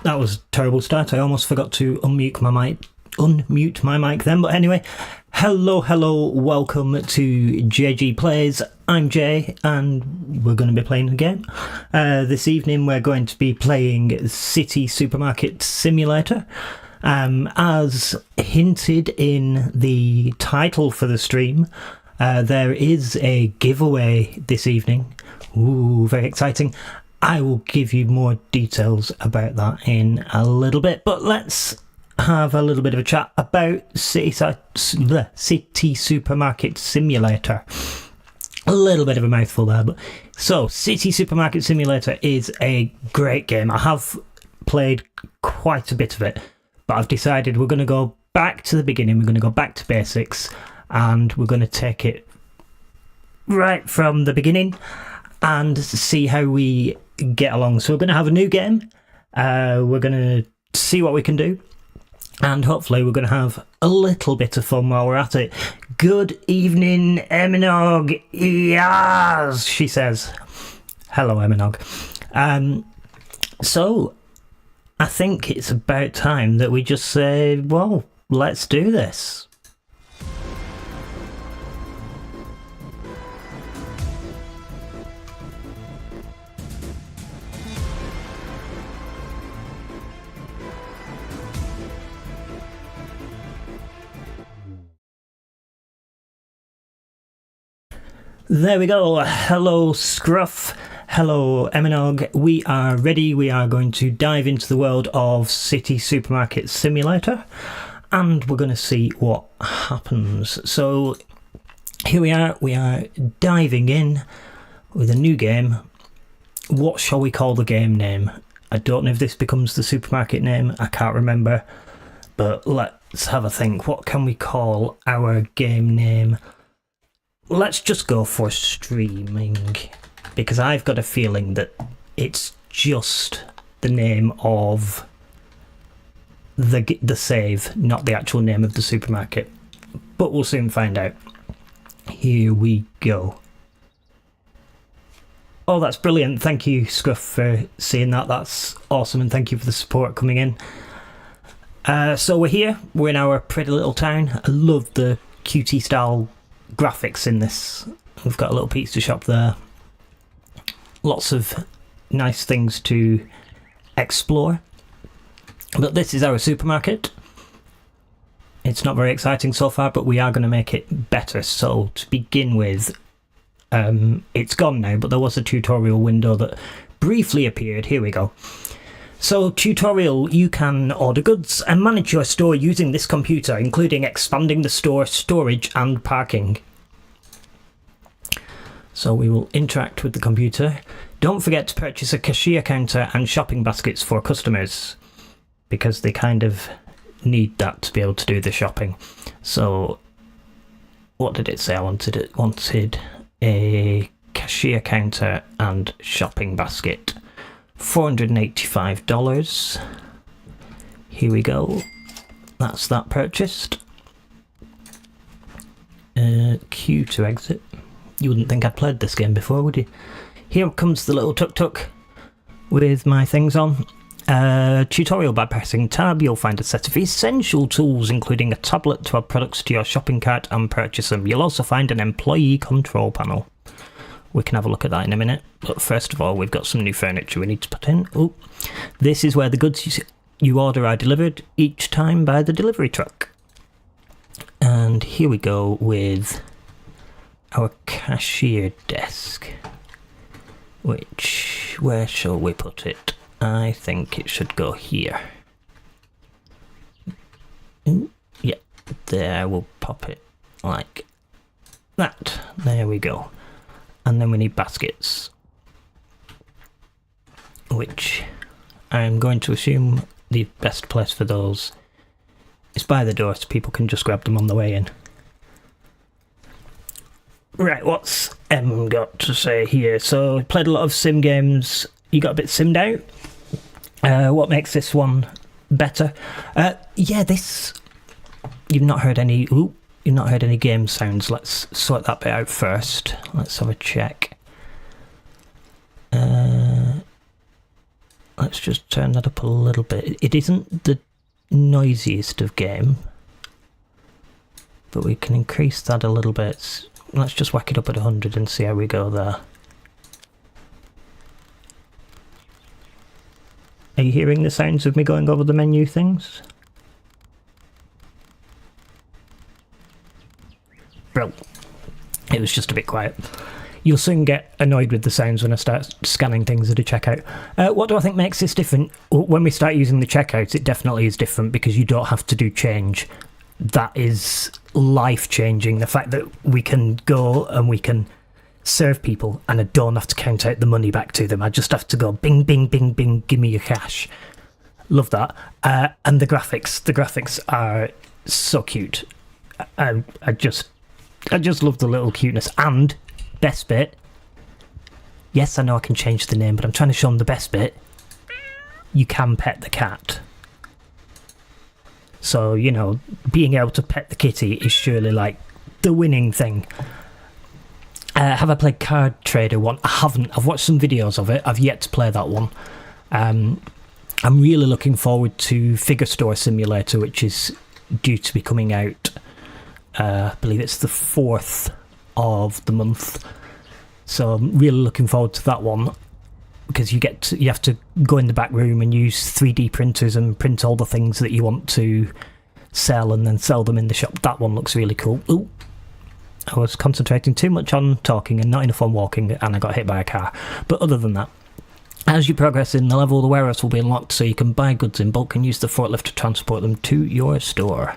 That was a terrible start. I almost forgot to unmute my mic then. But anyway, hello, welcome to JG Plays. I'm Jay, and we're going to be playing a game. This evening we're going to be playing City Supermarket Simulator. As hinted in the title for the stream, there is a giveaway this evening. Ooh, very exciting. I will give you more details about that in a little bit, but let's have a little bit of a chat about City Supermarket Simulator. A little bit of a mouthful there, but so City Supermarket Simulator is a great game. I have played quite a bit of it, but I've decided we're going to go back to the beginning. We're going to go back to basics, and we're going to take it right from the beginning and see how we get along. So we're going to have a new game. We're going to see what we can do, and hopefully we're going to have a little bit of fun while we're at it. Good evening, Eminog. Yes, she says. Hello, Eminog. So I think it's about time that we just say, well, let's do this. There we go. Hello, Scruff. Hello, Eminog. We are ready. We are going to dive into the world of City Supermarket Simulator, and we're going to see what happens. So here we are. We are diving in with a new game. What shall we call the game name? I don't know if this becomes the supermarket name. I can't remember. But let's have a think. What can we call our game name? Let's just go for streaming, because I've got a feeling that it's just the name of the save, not the actual name of the supermarket. But we'll soon find out. Here we go. Oh, that's brilliant. Thank you, Scruff, for seeing that. That's awesome, and thank you for the support coming in. So we're here. We're in our pretty little town. I love the QT style graphics in this. We've got a little pizza shop there. Lots of nice things to explore. But this is our supermarket. It's not very exciting so far, but we are going to make it better. So to begin with, it's gone now, but there was a tutorial window that briefly appeared. Here we go. So, tutorial: you can order goods and manage your store using this computer, including expanding the store, storage and parking. So we will interact with the computer. Don't forget to purchase a cashier counter and shopping baskets for customers, because they kind of need that to be able to do the shopping. So, what did it say? I wanted a cashier counter and shopping basket. $485. Here we go. That's that purchased. Q to exit. You wouldn't think I'd played this game before, would you? Here comes the little tuk-tuk with my things on. Tutorial: by pressing tab, you'll find a set of essential tools, including a tablet to add products to your shopping cart and purchase them. You'll also find an employee control panel. We can have a look at that in a minute, but first of all, we've got some new furniture we need to put in. Oh, this is where the goods you order are delivered each time by the delivery truck. And here we go with our cashier desk, which, where shall we put it? I think it should go here. Yeah, there, we'll pop it like that. There we go. And then we need baskets, which I'm going to assume the best place for those is by the door, so people can just grab them on the way in. Right, what's Em got to say here? So, played a lot of sim games. You got a bit simmed out. What makes this one better? Yeah, this... You've not heard any... Ooh. You've not heard any game sounds. Let's sort that bit out first. Let's have a check. Let's Let's just turn that up a little bit. It isn't the noisiest of game, but we can increase that a little bit. Let's just whack it up at 100 and see how we go there. Are you hearing the sounds of me going over the menu things? Bro, it was just a bit quiet. You'll soon get annoyed with the sounds when I start scanning things at a checkout. What do I think makes this different? When we start using the checkouts, it definitely is different because you don't have to do change. That is life-changing. The fact that we can go and we can serve people and I don't have to count out the money back to them. I just have to go bing, bing, bing, bing, give me your cash. Love that. And the graphics are so cute. I just love the little cuteness. And best bit, yes, I know I can change the name, but I'm trying to show them the best bit. You can pet the cat. So, you know, being able to pet the kitty is surely like the winning thing. Have I played Card Trader 1? I haven't. I've watched some videos of it. I've yet to play that one. I'm really looking forward to Figure Store Simulator, which is due to be coming out. I believe it's the 4th of the month. So I'm really looking forward to that one. Because you have to go in the back room and use 3D printers and print all the things that you want to sell and then sell them in the shop. That one looks really cool. Ooh. I was concentrating too much on talking and not enough on walking, and I got hit by a car. But other than that, as you progress in the level, the warehouse will be unlocked so you can buy goods in bulk and use the forklift to transport them to your store.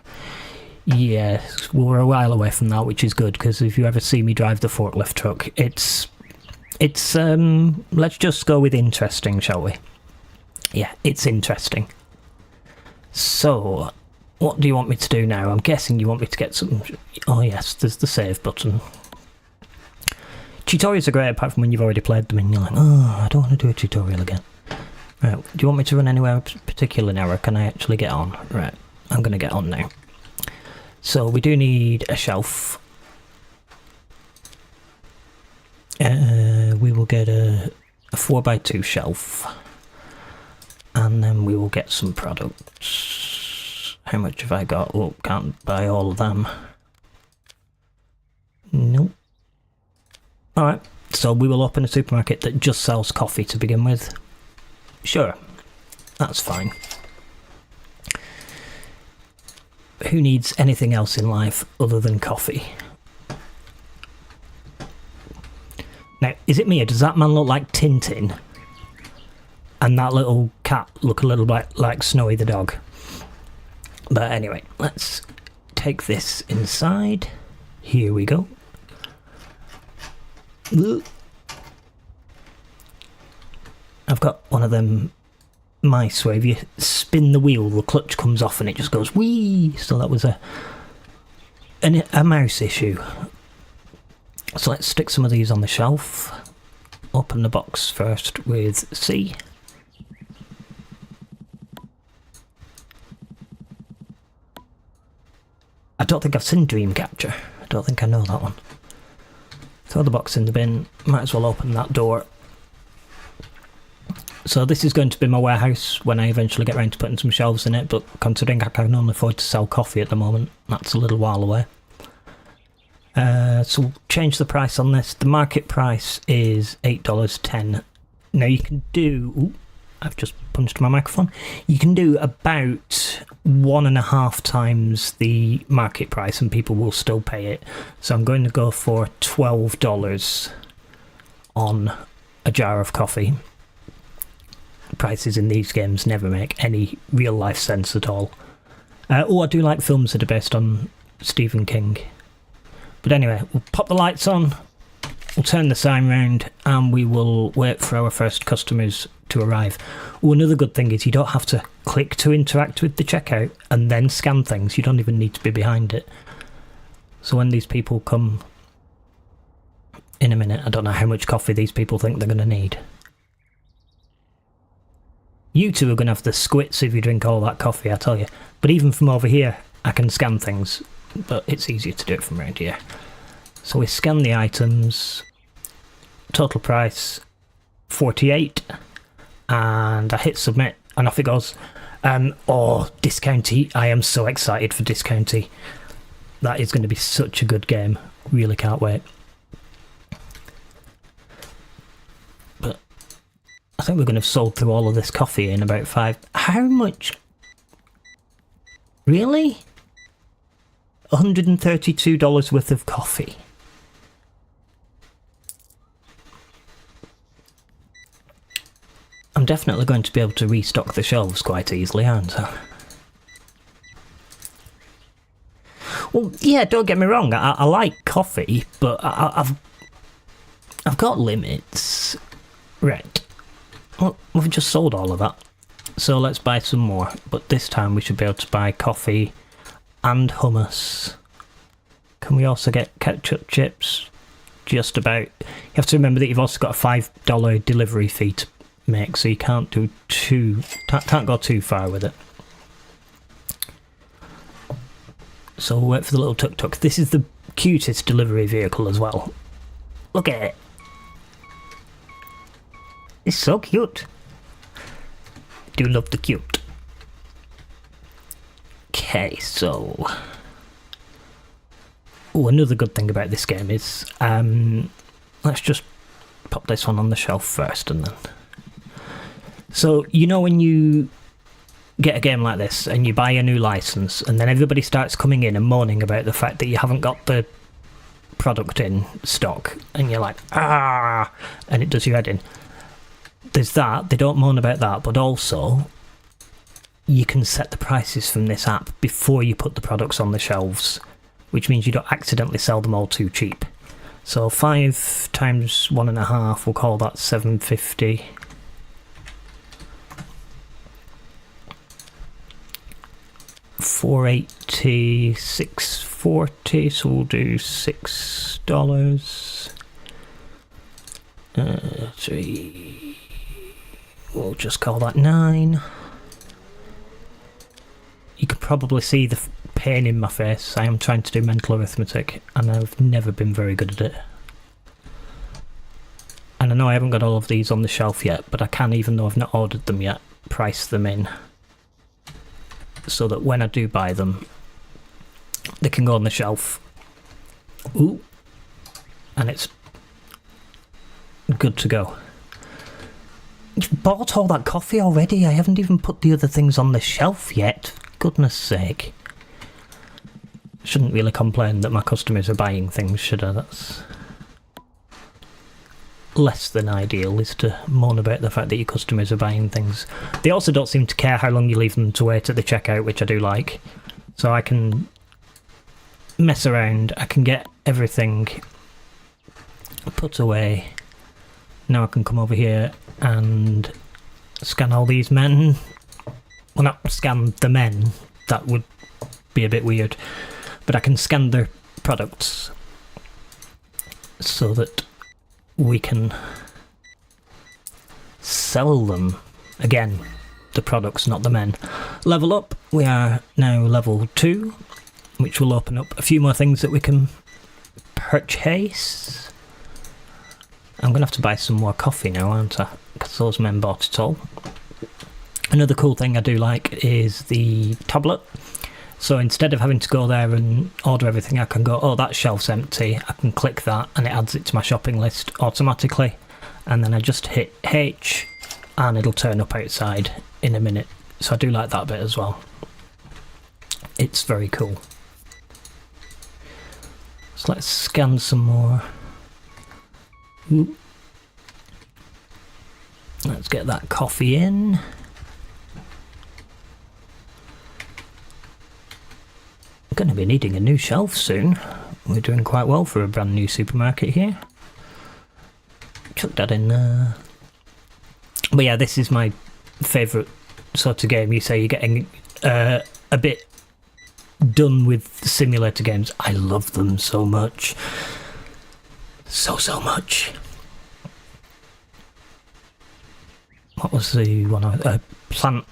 Yes, we're a while away from that, which is good, because if you ever see me drive the forklift truck, it's let's just go with interesting, shall we? Yeah, it's interesting. So, what do you want me to do now? I'm guessing you want me to get some... Oh yes, there's the save button. Tutorials are great apart from when you've already played them and you're like, oh, I don't want to do a tutorial again. Right, do you want me to run anywhere particular now, or can I actually get on? Right, I'm going to get on now. So we do need a shelf. We will get a 4x2 shelf. And then we will get some products. How much have I got? Oh, can't buy all of them. Nope. Alright, so we will open a supermarket that just sells coffee to begin with. Sure, that's fine. Who needs anything else in life other than coffee? Now, is it me or does that man look like Tintin? And that little cat look a little bit like Snowy the dog? But anyway, let's take this inside. Here we go. I've got one of them mice where if you spin the wheel, the clutch comes off and it just goes whee. So that was a mouse issue. So let's stick some of these on the shelf. Open the box first with C. I don't think I've seen Dreamcatcher. I don't think I know that one. Throw the box in the bin. Might as well open that door. So this is going to be my warehouse when I eventually get around to putting some shelves in it, but considering I can only afford to sell coffee at the moment, that's a little while away. So we'll change the price on this. The market price is $8.10. Now you can do... Ooh, I've just punched my microphone. You can do about 1.5 times the market price and people will still pay it. So I'm going to go for $12 on a jar of coffee. Prices in these games never make any real life sense at all. I do like films that are based on Stephen King. But anyway, we'll pop the lights on, we'll turn the sign round, and we will wait for our first customers to arrive. Another good thing is you don't have to click to interact with the checkout and then scan things. You don't even need to be behind it. So when these people come in a minute, I don't know how much coffee these people think they're going to need. You two are going to have the squits if you drink all that coffee, I tell you. But even from over here, I can scan things. But it's easier to do it from around here. So we scan the items. Total price, $48. and I hit submit, and off it goes. Discounty. I am so excited for Discounty. That is going to be such a good game. Really can't wait. But I think we're going to have sold through all of this coffee in about 5... How much? Really? $132 worth of coffee. I'm definitely going to be able to restock the shelves quite easily, aren't I? Well, yeah, don't get me wrong, I like coffee, but I've got limits. Right. Well, we've just sold all of that. So let's buy some more, but this time we should be able to buy coffee and hummus. Can we also get ketchup chips? Just about. You have to remember that you've also got a $5 delivery fee to make, so you can't go too far with it. So we'll wait for the little tuk-tuk. This is the cutest delivery vehicle as well. Look at it. It's so cute. I do love the cute. Okay, so... Oh, another good thing about this game is... let's just pop this one on the shelf first and then... So, you know when you get a game like this and you buy a new license and then everybody starts coming in and moaning about the fact that you haven't got the product in stock and you're like, ah, and it does your head in. There's that, they don't moan about that, but also you can set the prices from this app before you put the products on the shelves, which means you don't accidentally sell them all too cheap. So 5 times 1.5, we'll call that $7.50. $4.80, $6.40, so we'll do $6. 3. We'll just call that 9. You can probably see the pain in my face. I am trying to do mental arithmetic, and I've never been very good at it. And I know I haven't got all of these on the shelf yet, but I can, even though I've not ordered them yet, price them in. So that when I do buy them, they can go on the shelf. Ooh. And it's good to go. You've bought all that coffee already? I haven't even put the other things on the shelf yet. Goodness sake. Shouldn't really complain that my customers are buying things, should I? That's less than ideal, is to moan about the fact that your customers are buying things. They also don't seem to care how long you leave them to wait at the checkout, which I do like. So I can mess around, I can get everything put away. Now I can come over here and scan all these men. Well, not scan the men, that would be a bit weird. But I can scan their products so that we can sell them. Again, the products, not the men. Level up, we are now level 2, which will open up a few more things that we can purchase. I'm going to have to buy some more coffee now, aren't I? Because those men bought it all. Another cool thing I do like is the tablet. So instead of having to go there and order everything, I can go, oh, that shelf's empty. I can click that and it adds it to my shopping list automatically. And then I just hit H and it'll turn up outside in a minute. So I do like that bit as well. It's very cool. So let's scan some more. Ooh. Let's get that coffee in. Going to be needing a new shelf soon. We're doing quite well for a brand new supermarket here. Chuck that in there. But yeah, this is my favourite sort of game. You say you're getting a bit done with simulator games. I love them so much. So much. What was the one? Plant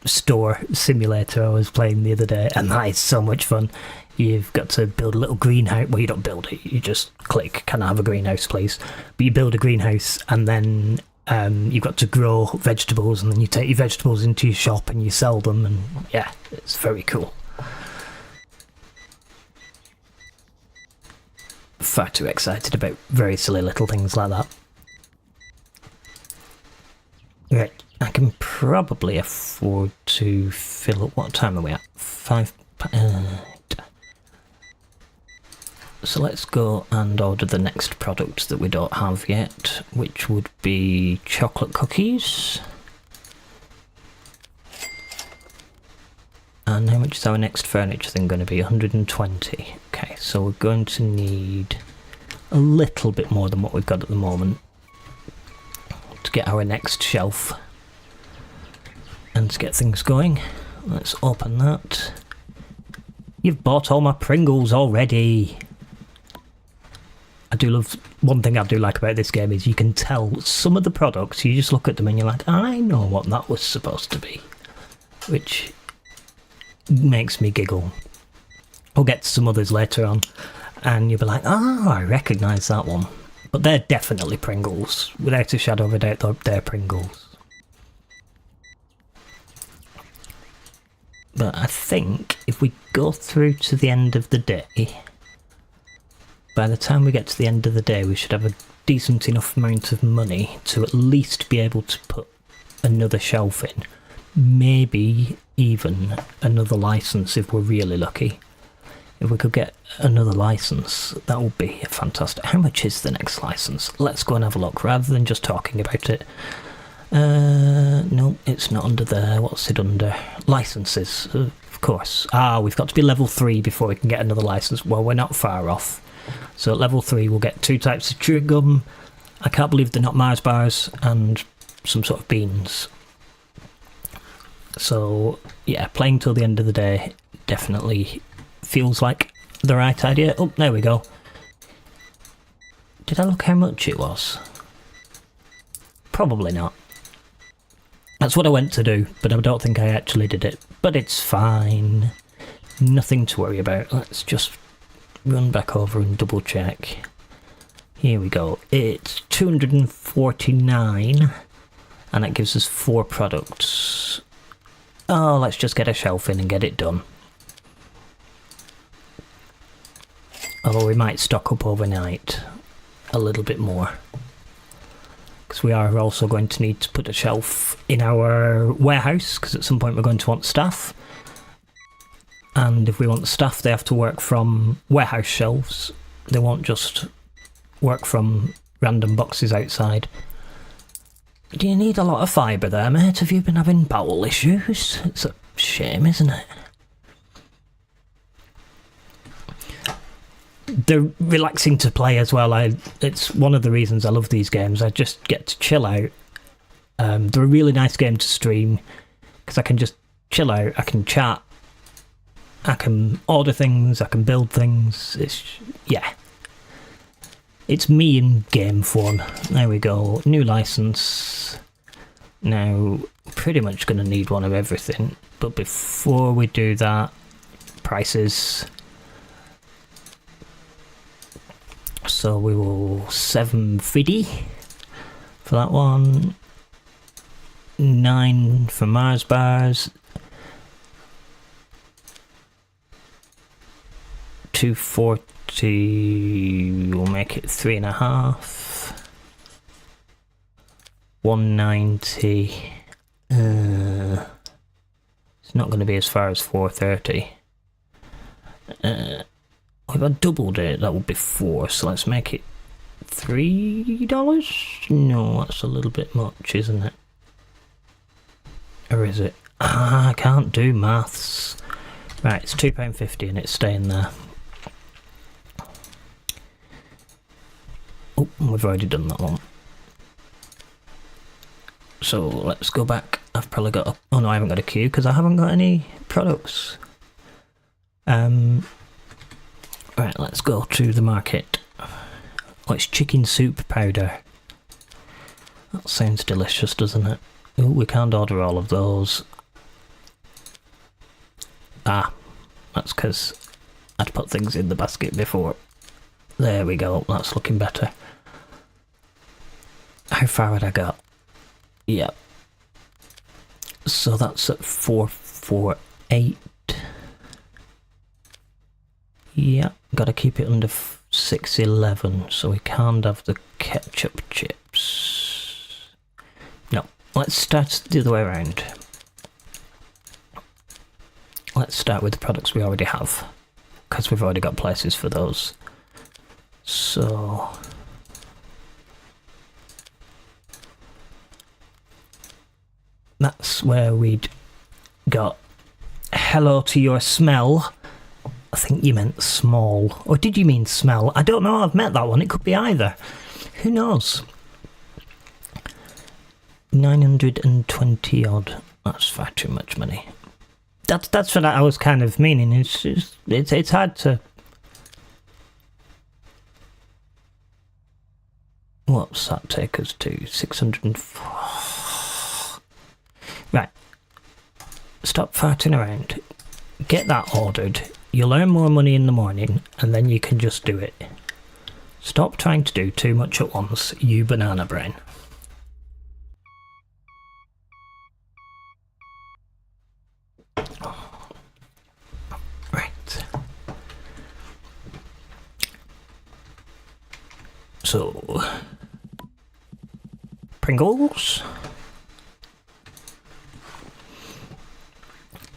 store simulator I was playing the other day, and that is so much fun. You've got to build a little greenhouse. Well, you don't build it, you just click, can I have a greenhouse please? But you build a greenhouse and then You've got to grow vegetables, and then you take your vegetables into your shop and you sell them, and yeah, it's very cool. Far too excited about very silly little things like that. Right, I can probably afford to fill up. What time are we at? 5. So let's go and order the next product that we don't have yet, which would be chocolate cookies. And how much is our next furniture thing going to be? 120. Okay, so we're going to need a little bit more than what we've got at the moment to get our next shelf and to get things going. Let's open that. You've bought all my Pringles already. I do love, one thing I do like about this game is you can tell some of the products, you just look at them and you're like, I know what that was supposed to be, which makes me giggle. We'll get to some others later on and you'll be like, oh, I recognise that one. But they're definitely Pringles. Without a shadow of a doubt, they're Pringles. But I think if we go through to the end of the day, by the time we get to the end of the day, we should have a decent enough amount of money to at least be able to put another shelf in. Maybe even another license if we're really lucky. If we could get another license, that would be fantastic. How much is the next license? Let's go and have a look, rather than just talking about it. No, it's not under there. What's it under? Licenses, of course. Ah, we've got to be level 3 before we can get another license. Well, we're not far off. So at level 3 we'll get 2 types of chewing gum. I can't believe they're not Mars bars, and some sort of beans. So yeah, playing till the end of the day definitely feels like the right idea. Oh, there we go. Did I look how much it was? Probably not. That's what I went to do, but I don't think I actually did it. But it's fine. Nothing to worry about. Let's just run back over and double check. Here we go. It's 249 and that gives us 4 products. Oh, let's just get a shelf in and get it done. Although we might stock up overnight a little bit more, because we are also going to need to put a shelf in our warehouse, because at some point we're going to want staff. And if we want staff, they have to work from warehouse shelves. They won't just work from random boxes outside. Do you need a lot of fibre there, mate? Have you been having bowel issues? It's a shame, isn't it? They're relaxing to play as well. It's one of the reasons I love these games. I just get to chill out. They're a really nice game to stream, because I can just chill out, I can chat, I can order things, I can build things. Yeah. It's me in game form. There we go. New license. Now, pretty much going to need one of everything. But before we do that, prices. So we will $7.50 for that one. 9 for Mars bars. 240, we'll make it 3.5. 190. It's not going to be as far as 430. If I doubled it, that would be 4, so let's make it $3? No, that's a little bit much, isn't it? Or is it? I can't do maths. Right, it's £2.50 and it's staying there. Oh, we've already done that one. So let's go back. I've probably got oh no, I haven't got a queue because I haven't got any products. Right, let's go to the market. Oh, it's chicken soup powder. That sounds delicious, doesn't it? Oh, we can't order all of those. Ah, that's because I'd put things in the basket before. There we go, that's looking better. How far had I got? Yeah. So that's at 448. Yeah, gotta keep it under 611, so we can't have the ketchup chips. No, let's start the other way around. Let's start with the products we already have, because we've already got places for those. So... that's where we'd got hello to your smell. I think you meant small. Or did you mean smell? I don't know, I've met that one. It could be either. Who knows? 920 odd. That's far too much money. That's what I was kind of meaning. It's hard to... what's that take us to? 604. Right. Stop farting around. Get that ordered. You'll earn more money in the morning, and then you can just do it. Stop trying to do too much at once, you banana brain. Right. So... Pringles.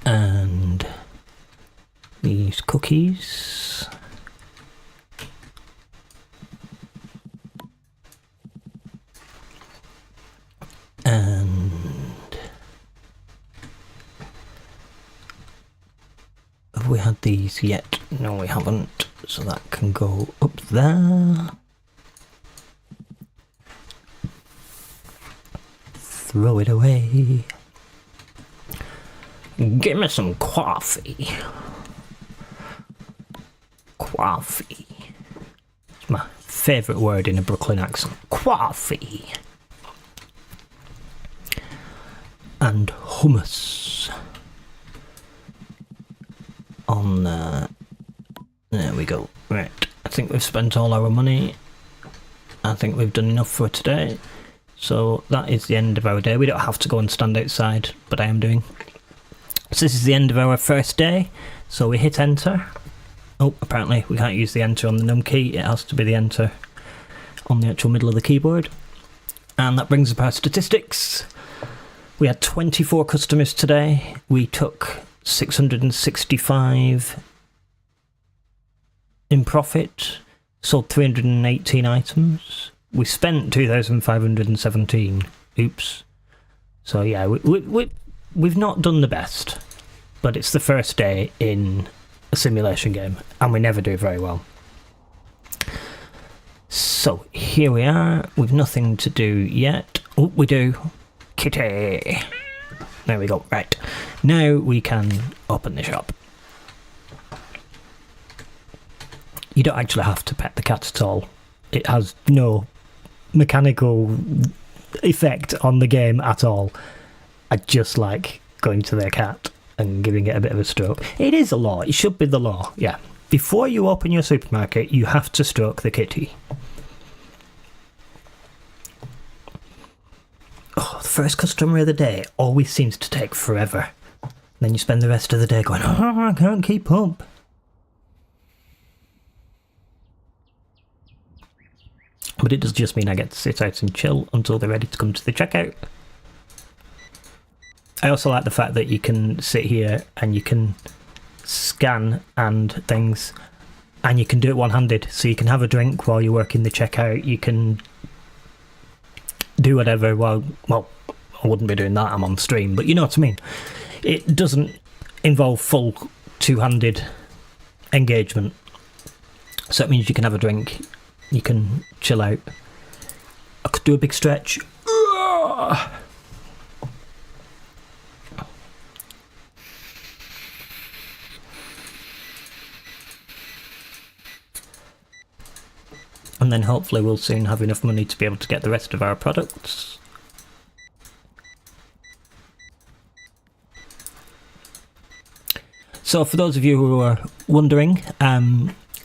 And... these cookies. And... have we had these yet? No, we haven't. So that can go up there. Throw it away. Give me some coffee. Coffee. It's my favourite word in a Brooklyn accent. Coffee. And hummus. On there. There we go. Right. I think we've spent all our money. I think we've done enough for today. So that is the end of our day. We don't have to go and stand outside, but I am doing. So this is the end of our first day. So we hit enter. Oh, apparently we can't use the enter on the num key. It has to be the enter on the actual middle of the keyboard. And that brings up our statistics. We had 24 customers today. We took 665 in profit. Sold 318 items. We spent 2,517. Oops. So yeah, we've not done the best. But it's the first day in a simulation game, and we never do very well. So here we are. We've nothing to do yet. Oh, we do. Kitty. There we go. Right. Now we can open the shop. You don't actually have to pet the cat at all. It has no mechanical effect on the game at all. I just like going to their cat and giving it a bit of a stroke. It is a law. It should be the law. Yeah. Before you open your supermarket, you have to stroke the kitty. Oh, the first customer of the day always seems to take forever. Then you spend the rest of the day going, oh, I can't keep up. But it does just mean I get to sit out and chill until they're ready to come to the checkout. I also like the fact that you can sit here and you can scan and things, and you can do it one-handed. So you can have a drink while you're working the checkout. You can do whatever while, well, I wouldn't be doing that, I'm on stream, but you know what I mean. It doesn't involve full two-handed engagement. So it means you can have a drink, you can chill out. I could do a big stretch. And then hopefully we'll soon have enough money to be able to get the rest of our products. So for those of you who are wondering,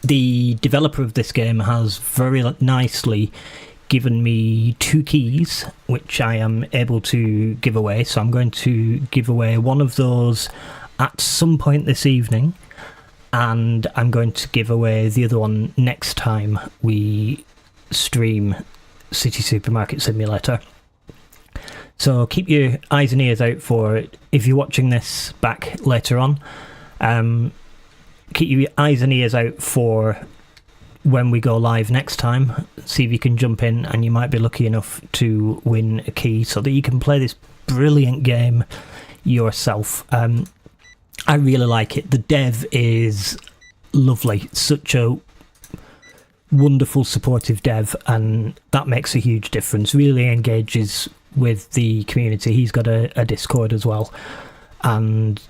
the developer of this game has very nicely given me 2 keys, which I am able to give away. So I'm going to give away one of those at some point this evening, and I'm going to give away the other one next time we stream City Supermarket Simulator. So keep your eyes and ears out for it. If you're watching this back later on, keep your eyes and ears out for when we go live next time. See if you can jump in, and you might be lucky enough to win a key so that you can play this brilliant game yourself. I really like it. The dev is lovely. Such a wonderful, supportive dev, and that makes a huge difference. Really engages with the community. He's got a Discord as well, and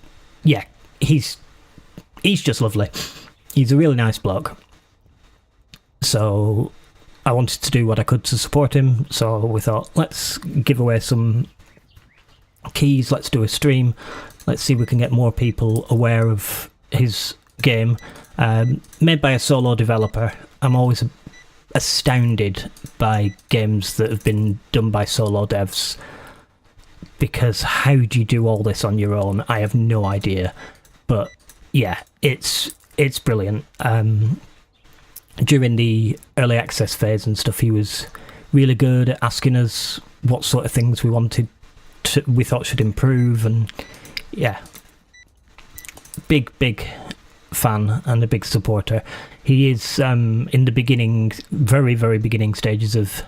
yeah, he's just lovely. He's a really nice bloke. So I wanted to do what I could to support him, so we thought, let's give away some keys, let's do a stream, let's see if we can get more people aware of his game. Made by a solo developer. I'm always astounded by games that have been done by solo devs, because how do you do all this on your own? I have no idea. But yeah, it's brilliant. During the early access phase and stuff, he was really good at asking us what sort of things we thought should improve, and yeah, big fan and a big supporter. He is in the beginning, very, very beginning stages of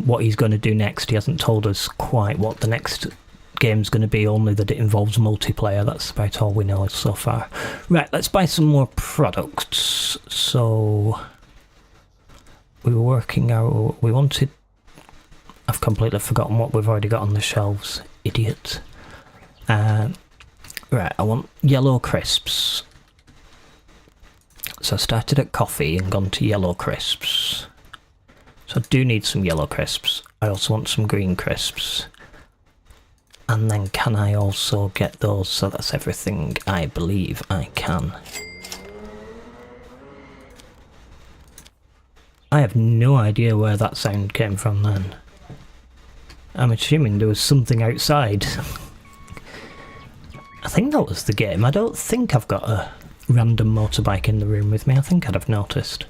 what he's going to do next. He hasn't told us quite what the next game's going to be, only that it involves multiplayer. That's about all we know so far. Right, let's buy some more products. So we were working out, we wanted, I've completely forgotten what we've already got on the shelves, idiot. Right, I want yellow crisps. So I started at coffee and gone to yellow crisps. So I do need some yellow crisps. I also want some green crisps. And then can I also get those? So that's everything I believe I can. I have no idea where that sound came from then. I'm assuming there was something outside. I think that was the game. I don't think I've got a random motorbike in the room with me. I think I'd have noticed.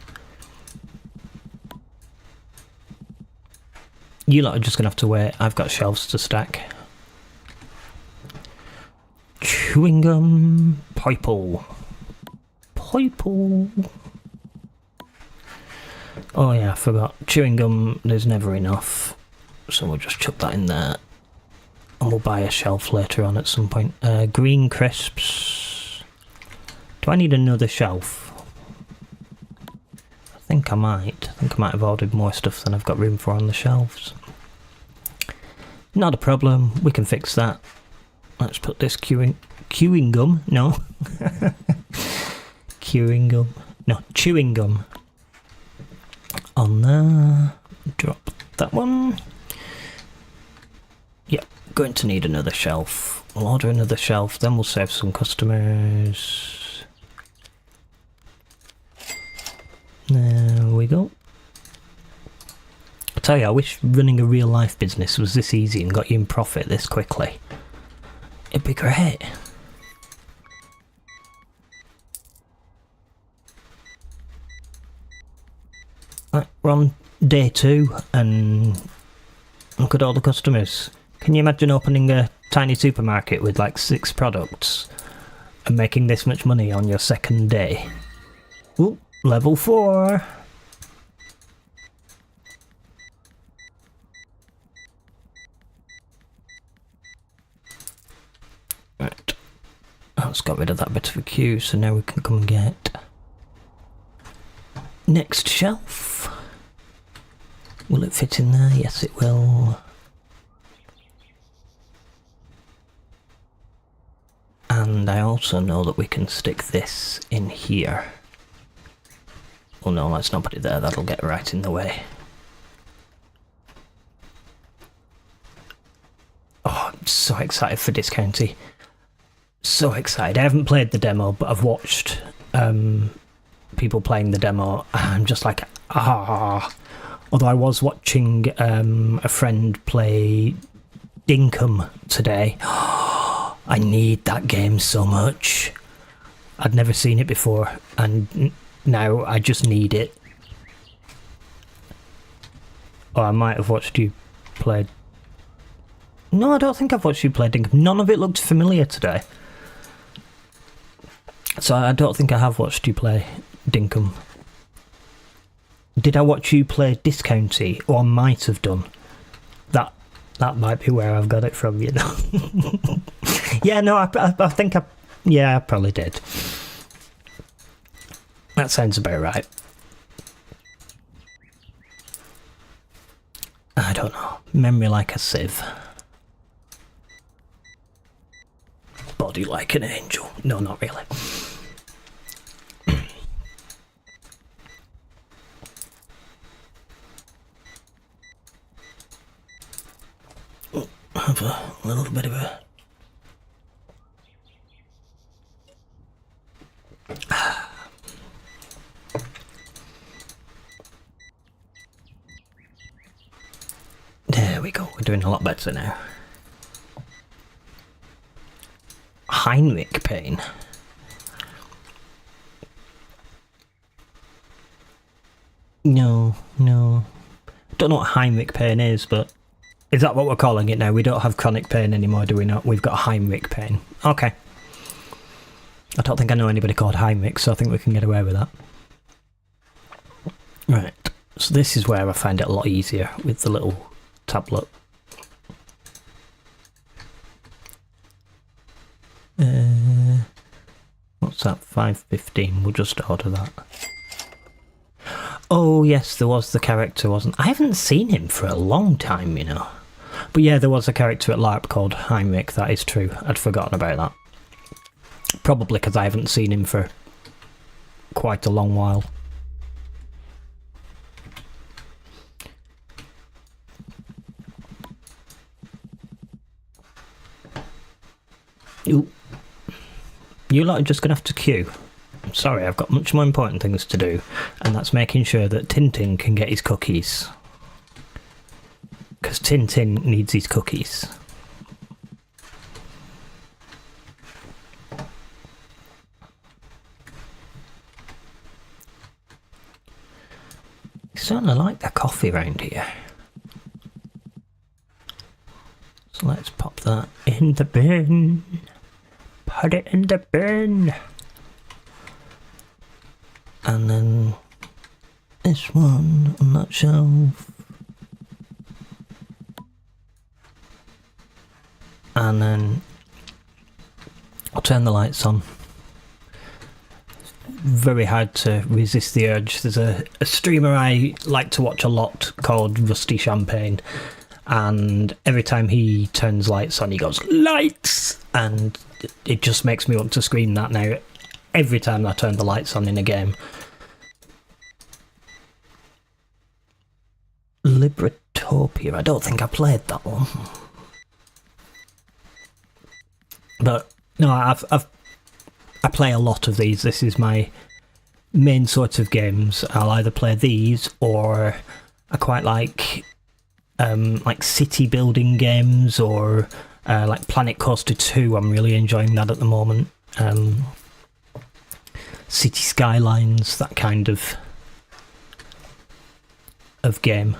You lot are just going to have to wait. I've got shelves to stack. Chewing gum, purple. Oh yeah, I forgot. Chewing gum, there's never enough. So we'll just chuck that in there. And we'll buy a shelf later on at some point. Green crisps. Do I need another shelf? I think I might. I think I might have ordered more stuff than I've got room for on the shelves. Not a problem. We can fix that. Let's put this chewing gum. No. Chewing gum on there. Drop that one. Yep, going to need another shelf. We'll order another shelf, then we'll save some customers. There we go. I tell you, I wish running a real life business was this easy and got you in profit this quickly. It'd be great. Right, we're on day 2 and look at all the customers. Can you imagine opening a tiny supermarket with like 6 products and making this much money on your second day? Ooh, level 4. Right, that's got rid of that bit of a queue, so now we can come and get next shelf. Will it fit in there? Yes, it will. And I also know that we can stick this in here. Oh no, let's not put it there, that'll get right in the way. Oh, I'm so excited for Discounty. So excited. I haven't played the demo, but I've watched people playing the demo. I'm just like, Although I was watching a friend play Dinkum today. I need that game so much. I'd never seen it before, and now I just need it. Or I might have watched you play... No, I don't think I've watched you play Dinkum. None of it looked familiar today. So I don't think I have watched you play Dinkum. Did I watch you play Discounty? Or I might have done. That might be where I've got it from, you know. Yeah, no, I think I probably did. That sounds about right. I don't know. Memory like a sieve. Body like an angel. No, not really. Have a little bit of a... There we go, we're doing a lot better now. Heinrich pain. No. Don't know what Heinrich pain is, but... Is that what we're calling it now? We don't have chronic pain anymore, do we not? We've got Heinrich pain. Okay. I don't think I know anybody called Heinrich, so I think we can get away with that. Right. So this is where I find it a lot easier with the little tablet. What's that? 5.15. We'll just order that. Oh yes, there was the character, wasn't... I haven't seen him for a long time, you know. But yeah, there was a character at LARP called Heinrich, that is true. I'd forgotten about that. Probably because I haven't seen him for quite a long while. You lot are just going to have to queue. I'm sorry, I've got much more important things to do, and that's making sure that Tintin can get his cookies. Because Tintin needs his cookies. I certainly like the coffee around here. So let's pop that in the bin. Put it in the bin. And then this one on that shelf. And then I'll turn the lights on. Very hard to resist the urge. There's a streamer I like to watch a lot called Rusty Champagne, and every time he turns lights on he goes, "Lights!" and it just makes me want to scream that now every time I turn the lights on in a game. Libratopia, I don't think I played that one. But no, I play a lot of these. This is my main sort of games. I'll either play these or I quite like city building games, or like Planet Coaster 2. I'm really enjoying that at the moment. City Skylines, that kind of game.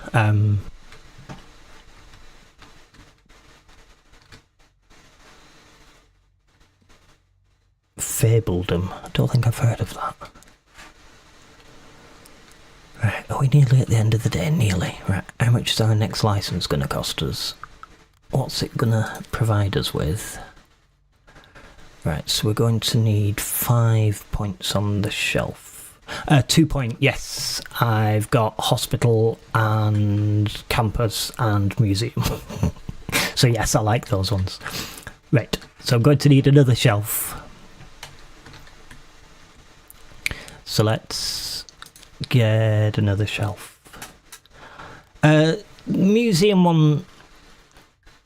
Fabledom. I don't think I've heard of that. Right, are we nearly at the end of the day? Nearly. Right, how much is our next license going to cost us? What's it going to provide us with? Right, so we're going to need 5 points on the shelf. 2 point, yes. I've got hospital and campus and museum. So yes, I like those ones. Right, so I'm going to need another shelf. So let's get another shelf. Museum one,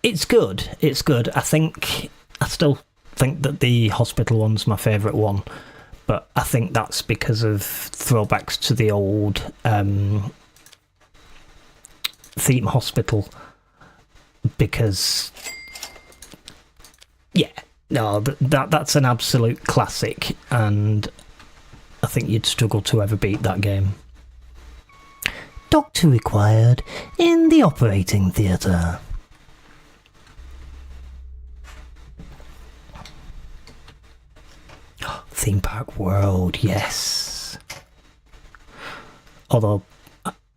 it's good. It's good. I still think that the hospital one's my favourite one, but I think that's because of throwbacks to the old Theme Hospital, because yeah, no, that's an absolute classic, and I think you'd struggle to ever beat that game. Doctor required in the operating theatre. Theme Park World, yes. Although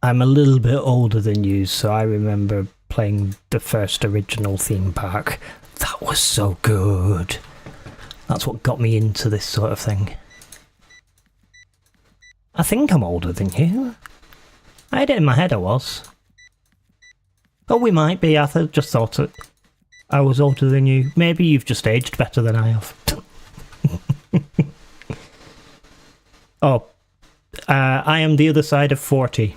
I'm a little bit older than you, so I remember playing the first original theme park. That was so good. That's what got me into this sort of thing. I think I'm older than you. I had it in my head I was. Oh, we might be. I just thought I was older than you. Maybe you've just aged better than I have. Oh, I am the other side of 40.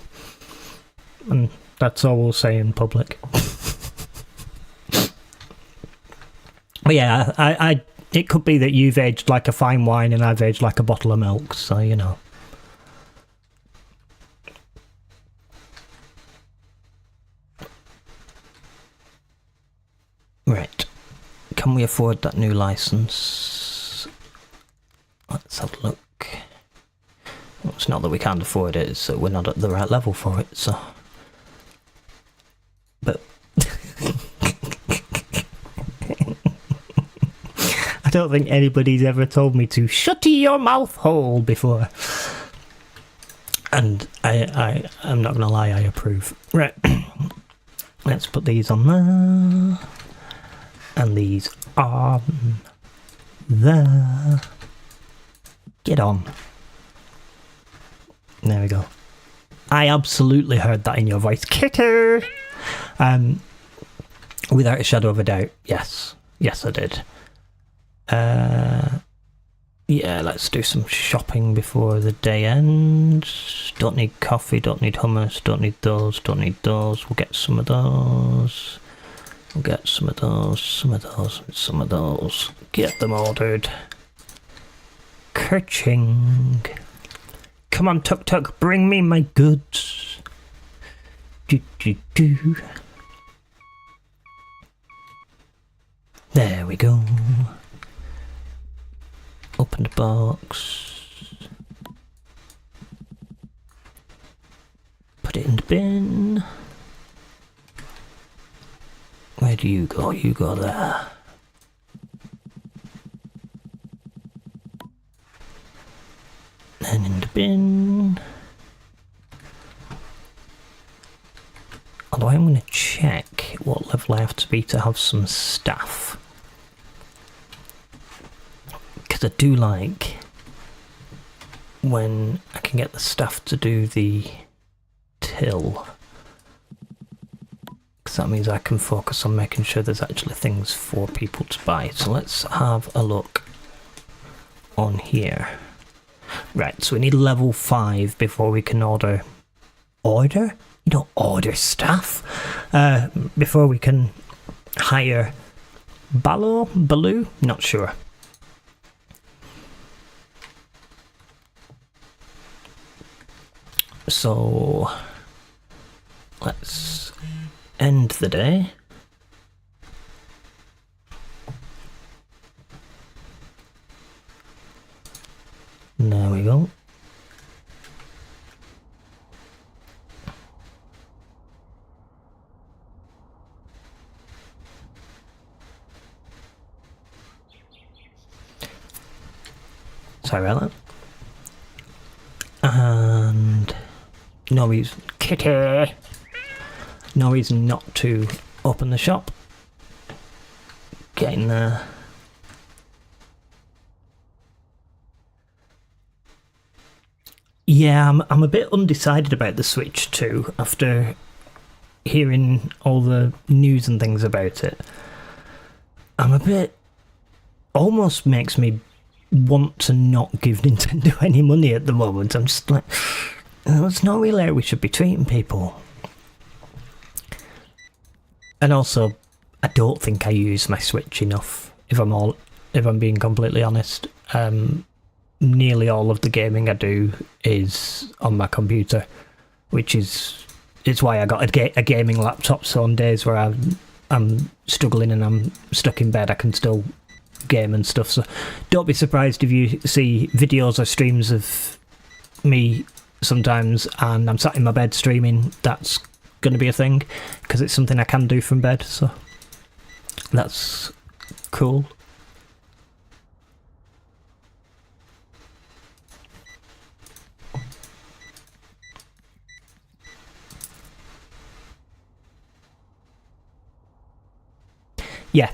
And that's all we'll say in public. But yeah, I it could be that you've aged like a fine wine and I've aged like a bottle of milk, so you know. Right. Can we afford that new license? Let's have a look. Well, it's not that we can't afford it, it's that we're not at the right level for it, so... But... I don't think anybody's ever told me to shut your mouth hole before. And I'm not gonna lie, I approve. Right. Let's put these on there. And these on there. Get on. There we go. I absolutely heard that in your voice. Kicker! Without a shadow of a doubt. Yes. Yes, I did. Yeah, let's do some shopping before the day ends. Don't need coffee, don't need hummus, don't need those, don't need those. We'll get some of those. We'll get some of those, some of those, and some of those. Get them ordered. Kerching. Come on, Tuk Tuk, bring me my goods. Do, do, do. There we go. Open the box. Put it in the bin. Where do you go? You go there. Then in the bin. Although I'm going to check what level I have to be to have some staff. Because I do like when I can get the staff to do the till. Because that means I can focus on making sure there's actually things for people to buy. So let's have a look on here. Right, so we need level 5 before we can order... Order? You don't order stuff. Before we can hire Baloo? Not sure. So let's end the day. There we go. Sorry about that. And no reason, Kitty. No reason not to open the shop. Getting there. Yeah, I'm a bit undecided about the Switch 2 after hearing all the news and things about it. I'm a bit... almost makes me want to not give Nintendo any money at the moment. I'm just like... That's not really how we should be treating people. And also, I don't think I use my Switch enough, if I'm being completely honest. Nearly all of the gaming I do is on my computer, which is it's why I got a gaming laptop. So on days where I'm struggling and I'm stuck in bed, I can still game and stuff. So don't be surprised if you see videos or streams of me sometimes and I'm sat in my bed streaming. That's going to be a thing because it's something I can do from bed. So that's cool. Yeah,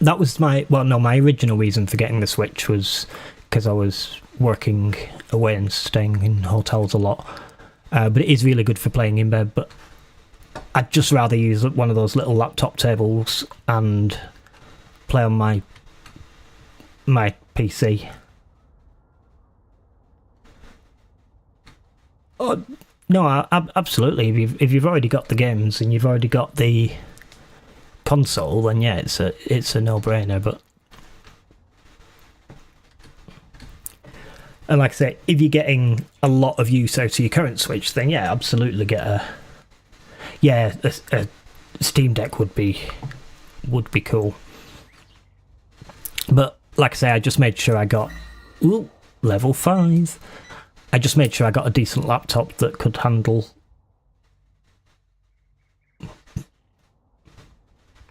that was my original reason for getting the Switch was because I was working away and staying in hotels a lot. But it is really good for playing in bed, but I'd just rather use one of those little laptop tables and play on my PC. Oh, no, absolutely. If you've already got the games and you've already got the console, then yeah, it's a no-brainer. But and like I say, if you're getting a lot of use out of your current Switch, then yeah, absolutely get a Steam Deck would be cool. But like I say, I just made sure I got level 5. I just made sure I got a decent laptop that could handle.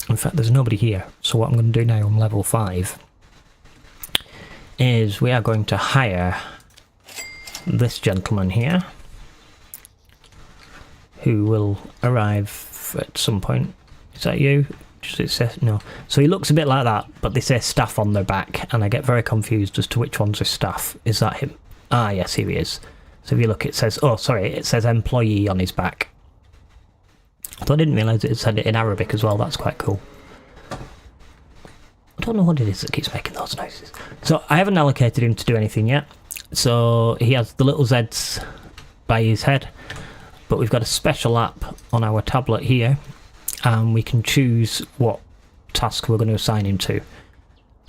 In fact, there's nobody here, so what I'm going to do now on level 5 is we are going to hire this gentleman here, who will arrive at some point. Is that you? It says no. So he looks a bit like that, but they say staff on their back, and I get very confused as to which one's his staff. Is that him? Ah, yes, here he is. So if you look, it says employee on his back. Although I didn't realise it said it in Arabic as well. That's quite cool. I don't know what it is that keeps making those noises. So I haven't allocated him to do anything yet. So he has the little Zs by his head. But we've got a special app on our tablet here. And we can choose what task we're going to assign him to.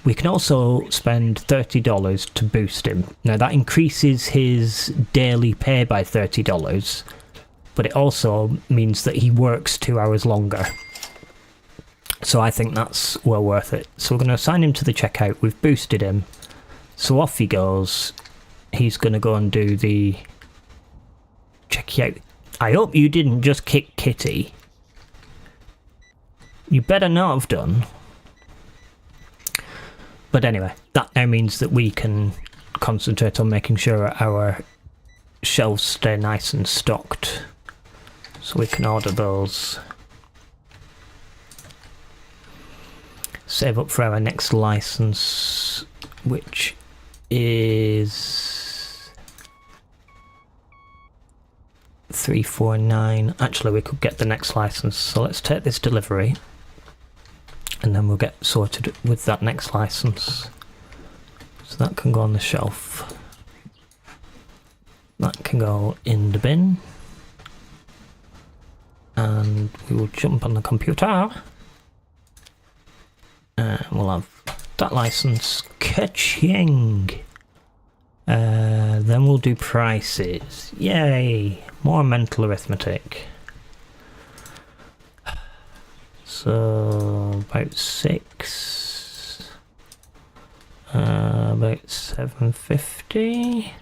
We can also spend $30 to boost him. Now that increases his daily pay by $30. But it also means that he works 2 hours longer. So I think that's well worth it. So we're going to assign him to the checkout. We've boosted him. So off he goes. He's going to go and do the checkout. I hope you didn't just kick Kitty. You better not have done. But anyway, that now means that we can concentrate on making sure our shelves stay nice and stocked. So we can order those. Save up for our next license, which is 349. Actually, we could get the next license. So let's take this delivery. And then we'll get sorted with that next license. So that can go on the shelf. That can go in the bin. And we will jump on the computer. And we'll have that license. Ka-ching! Then we'll do prices. Yay! More mental arithmetic. So about 6. About 750.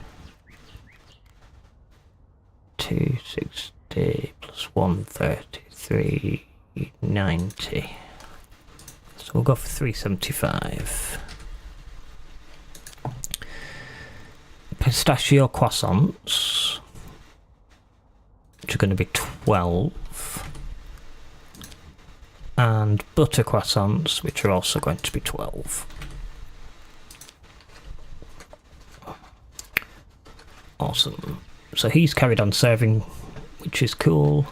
260 plus 130, 390. So we'll go for 375. Pistachio croissants, which are going to be 12. And butter croissants, which are also going to be 12. Awesome. So he's carried on serving, which is cool.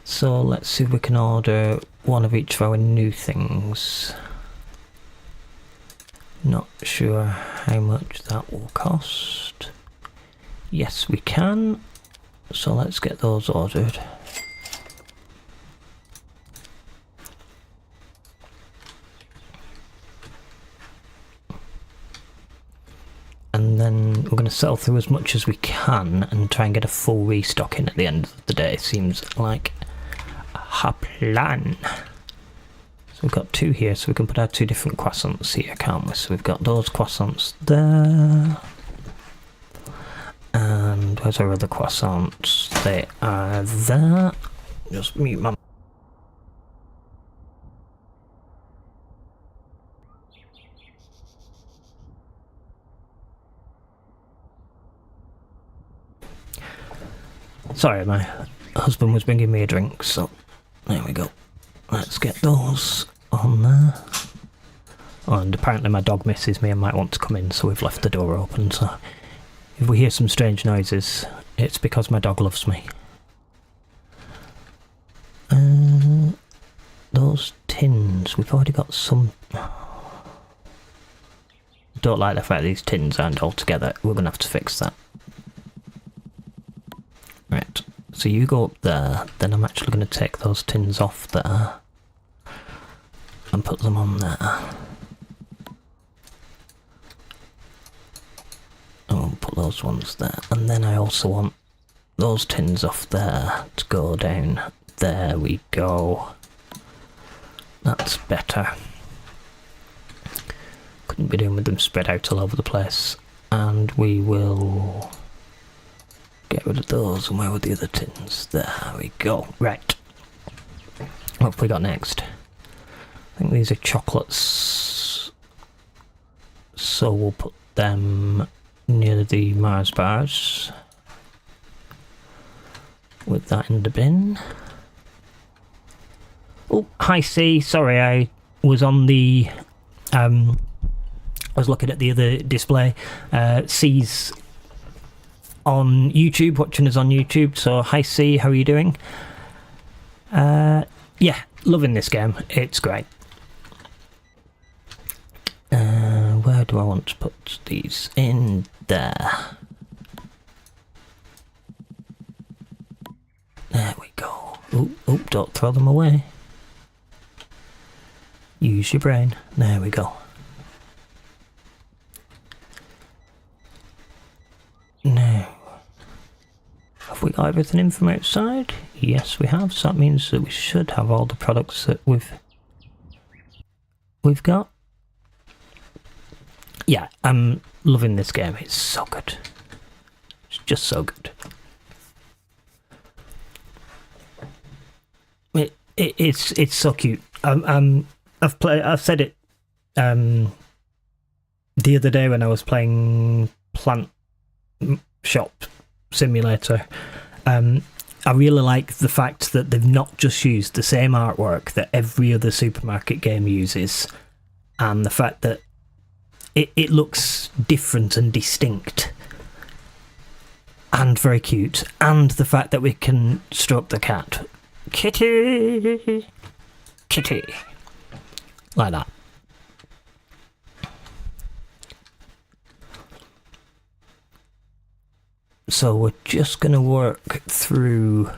So let's see if we can order one of each of our new things. Not sure how much that will cost. Yes, we can. So let's get those ordered. And then we're going to sell through as much as we can and try and get a full restock in at the end of the day. Seems like a plan. So we've got 2 here, so we can put our 2 different croissants here, can't we? So we've got those croissants there. And where's our other croissants? They are there. Just mute my... Sorry, my husband was bringing me a drink, so there we go. Let's get those on there. Oh, and apparently my dog misses me and might want to come in, so we've left the door open, so if we hear some strange noises, it's because my dog loves me. Those tins, we've already got some... Don't like the fact these tins aren't all together. We're going to have to fix that. Right, so you go up there, then I'm actually going to take those tins off there and put them on there. I'll put those ones there, and then I also want those tins off there to go down. There we go. That's better. Couldn't be doing with them spread out all over the place. And we will get rid of those. And where were the other tins? There we go. Right. What have we got next? I think these are chocolates. So we'll put them near the Mars bars. With that in the bin. Oh, hi C. Sorry, I was on the... I was looking at the other display. C's on YouTube, watching us on YouTube. So, hi C, how are you doing? Yeah, loving this game. It's great. Where do I want to put these? In there. There we go. Oh, don't throw them away. Use your brain. There we go. Now, have we got everything in from outside? Yes, we have. So that means that we should have all the products that we've got. Yeah, I'm loving this game. It's so good. It's just so good. It's so cute. I've said it the other day when I was playing Plant Shop Simulator. I really like the fact that they've not just used the same artwork that every other supermarket game uses, and the fact that it looks different and distinct and very cute, and the fact that we can stroke the cat. Kitty! Kitty! Like that. So we're just going to work through...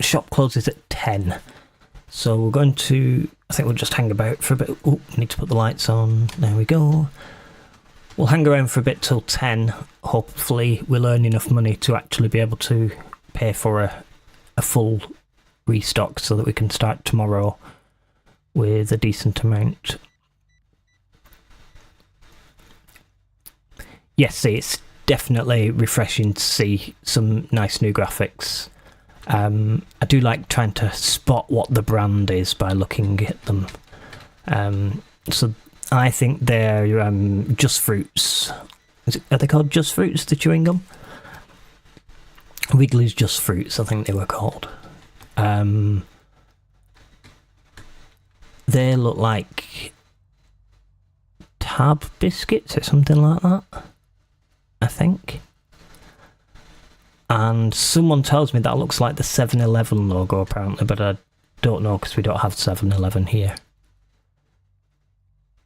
Shop closes at 10. So we're going to... I think we'll just hang about for a bit. Oh, need to put the lights on. There we go. We'll hang around for a bit till 10. Hopefully we'll earn enough money to actually be able to pay for a full restock so that we can start tomorrow with a decent amount. Yes, see, it's definitely refreshing to see some nice new graphics. I do like trying to spot what the brand is by looking at them. So I think they're Just Fruits. Are they called Just Fruits, the chewing gum? Wrigley's Just Fruits, I think they were called. They look like Tab biscuits or something like that, I think. And someone tells me that looks like the 7-Eleven logo apparently, but I don't know because we don't have 7-Eleven here.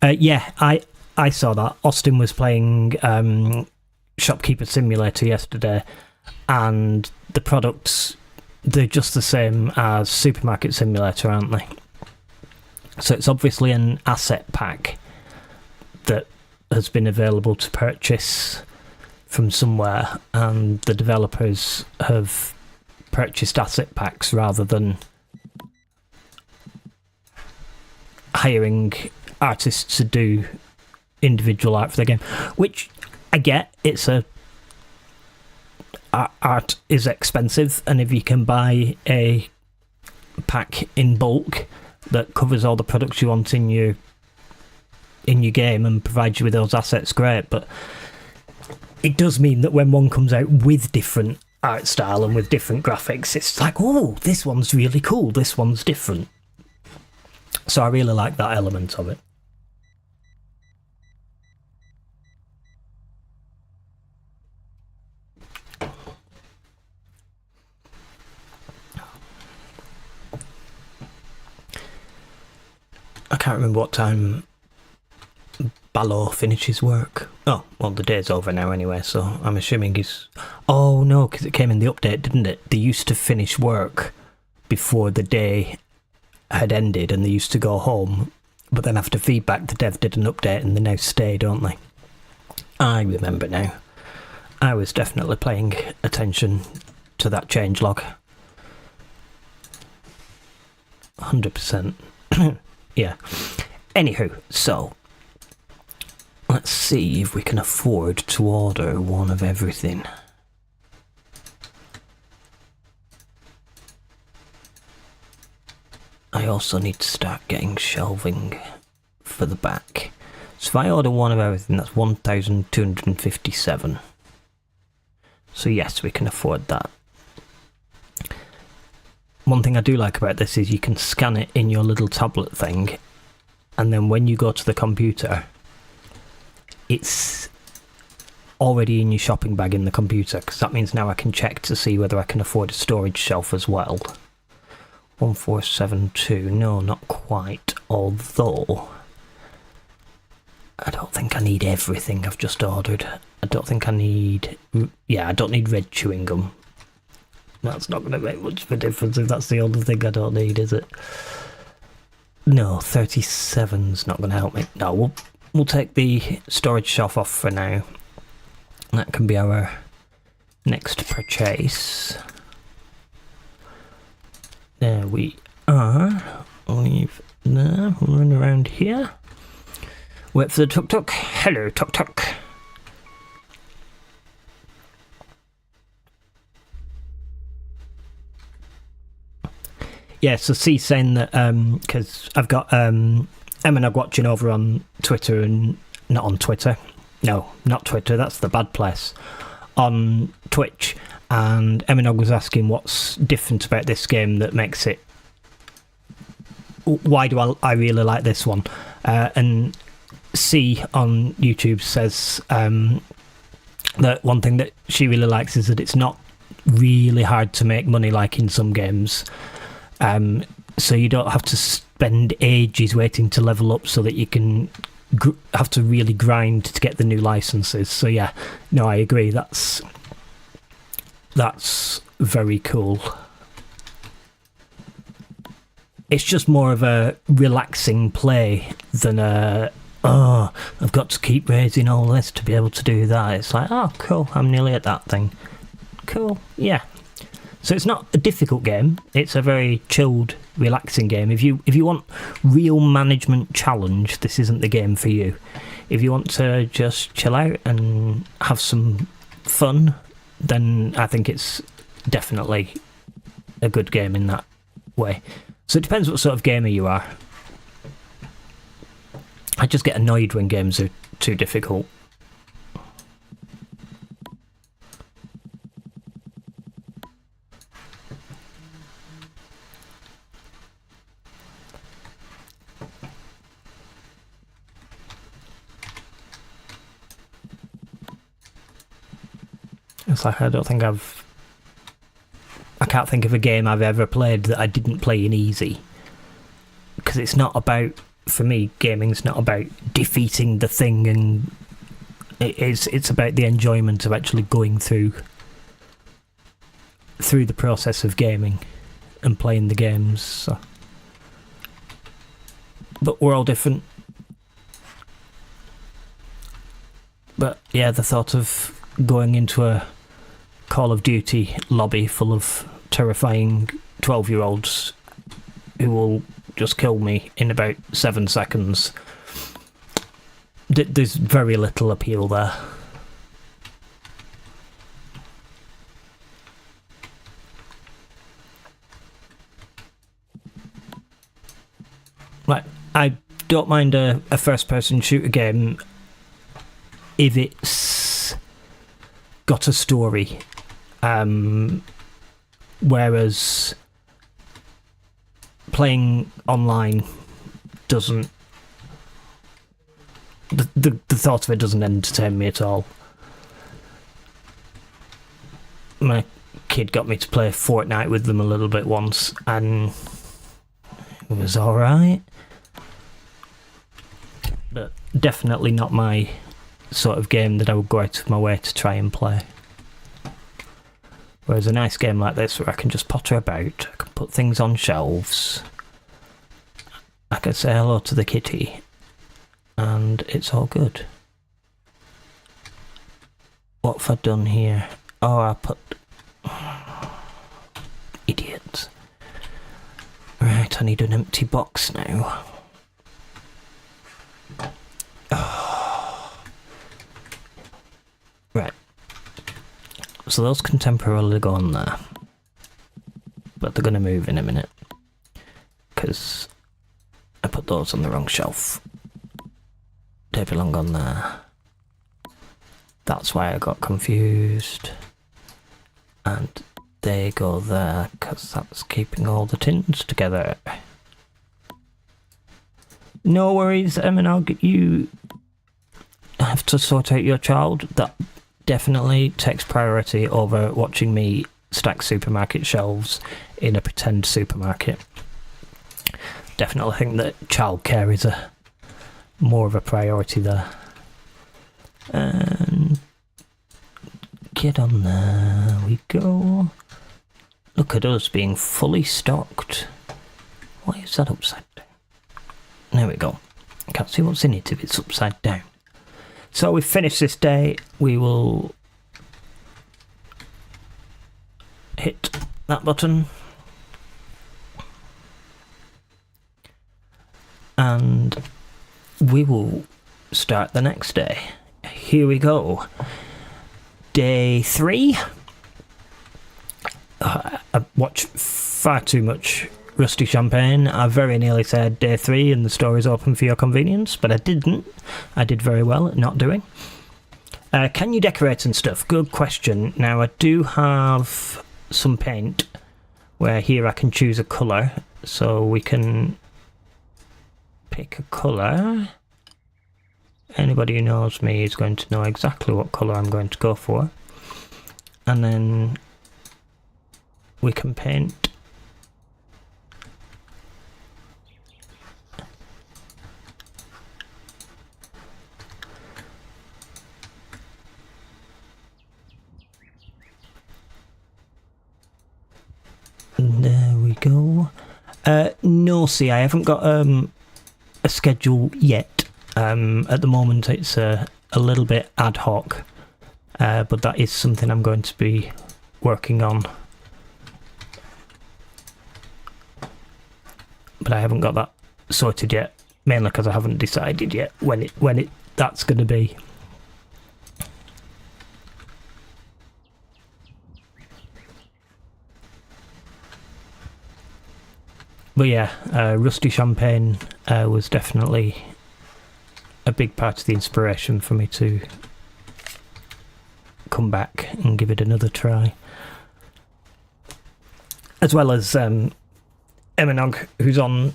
Yeah, I saw that. Austin was playing Shopkeeper Simulator yesterday, and the products, they're just the same as Supermarket Simulator, aren't they? So it's obviously an asset pack that has been available to purchase from somewhere, and the developers have purchased asset packs rather than hiring artists to do individual art for the game, which I get. It's art is expensive, and if you can buy a pack in bulk that covers all the products you want in your game and provides you with those assets, great. But it does mean that when one comes out with different art style and with different graphics, it's like, oh, this one's really cool, this one's different. So I really like that element of it. I can't remember what time Balor finishes work. Oh, well, the day's over now anyway, so I'm assuming he's... Oh, no, because it came in the update, didn't it? They used to finish work before the day had ended, and they used to go home, but then after feedback, the dev did an update, and they now stay, don't they? I remember now. I was definitely paying attention to that changelog. 100%. Yeah. Anywho, so... let's see if we can afford to order one of everything. I also need to start getting shelving for the back. So if I order one of everything, that's 1,257. So yes, we can afford that. One thing I do like about this is you can scan it in your little tablet thing, and then when you go to the computer, it's already in your shopping bag in the computer, because that means now I can check to see whether I can afford a storage shelf as well. 1472, no, not quite, although I don't think I need everything I've just ordered. I don't think I need... yeah, I don't need red chewing gum. That's not going to make much of a difference if that's the only thing I don't need, is it? No, 37's not going to help me. No, we'll take the storage shelf off for now. That can be our next purchase. There we are. Leave there. Run around here. Wait for the tuk-tuk. Hello, tuk-tuk. Yeah, so C's saying that, because I've got Eminog watching over on Twitter, and not on Twitter. No, not Twitter, that's the bad place. On Twitch. And Eminog was asking what's different about this game that makes it... why do I really like this one? And C on YouTube says that one thing that she really likes is that it's not really hard to make money like in some games. So you don't have to spend ages waiting to level up so that you can have to really grind to get the new licenses. So yeah, no, I agree. That's very cool. It's just more of a relaxing play than a, oh, I've got to keep raising all this to be able to do that. It's like, oh, cool, I'm nearly at that thing. Cool, yeah. So it's not a difficult game. It's a very chilled, relaxing game. If you want real management challenge, this isn't the game for you. If you want to just chill out and have some fun, then I think it's definitely a good game in that way. So it depends what sort of gamer you are. I just get annoyed when games are too difficult. It's like I can't think of a game I've ever played that I didn't play in easy. Because it's not about, for me, gaming's not about defeating the thing, and it's about the enjoyment of actually going through the process of gaming and playing the games. So. But we're all different. But yeah, the thought of going into a Call of Duty lobby full of terrifying 12-year-olds who will just kill me in about 7 seconds, there's very little appeal there. Right, I don't mind a first-person shooter game if it's got a story, whereas playing online doesn't. The thought of it doesn't entertain me at all. My kid got me to play Fortnite with them a little bit once, and it was alright. But definitely not my sort of game that I would go out of my way to try and play. Whereas a nice game like this where I can just potter about, I can put things on shelves, I can say hello to the kitty, and it's all good. What have I done here? Oh, I put... Idiots. Right, I need an empty box now. Right. So those can temporarily go on there. But they're going to move in a minute. Because I put those on the wrong shelf. They belong on there. That's why I got confused. And they go there, because that's keeping all the tins together. No worries, Emmanog, you have to sort out your child. That definitely takes priority over watching me stack supermarket shelves in a pretend supermarket. Definitely think that childcare is more of a priority there. And get on there we go. Look at us being fully stocked. Why is that upside down? There we go. Can't see what's in it if it's upside down. So we've finished this day. We will hit that button. And we will start the next day. Here we go. Day 3. I watch far too much Rusty Champagne. I very nearly said day 3 and the store is open for your convenience, but I didn't. I did very well at not doing. Can you decorate and stuff? Good question. Now I do have some paint where here I can choose a colour, so we can pick a colour. Anybody who knows me is going to know exactly what colour I'm going to go for. And then we can paint and there we go. No, see, I haven't got a schedule yet. At the moment it's a little bit ad hoc, but that is something I'm going to be working on. But I haven't got that sorted yet, mainly because I haven't decided yet when that's going to be. But yeah, Rusty Champagne was definitely a big part of the inspiration for me to come back and give it another try. As well as Emmanog, who's on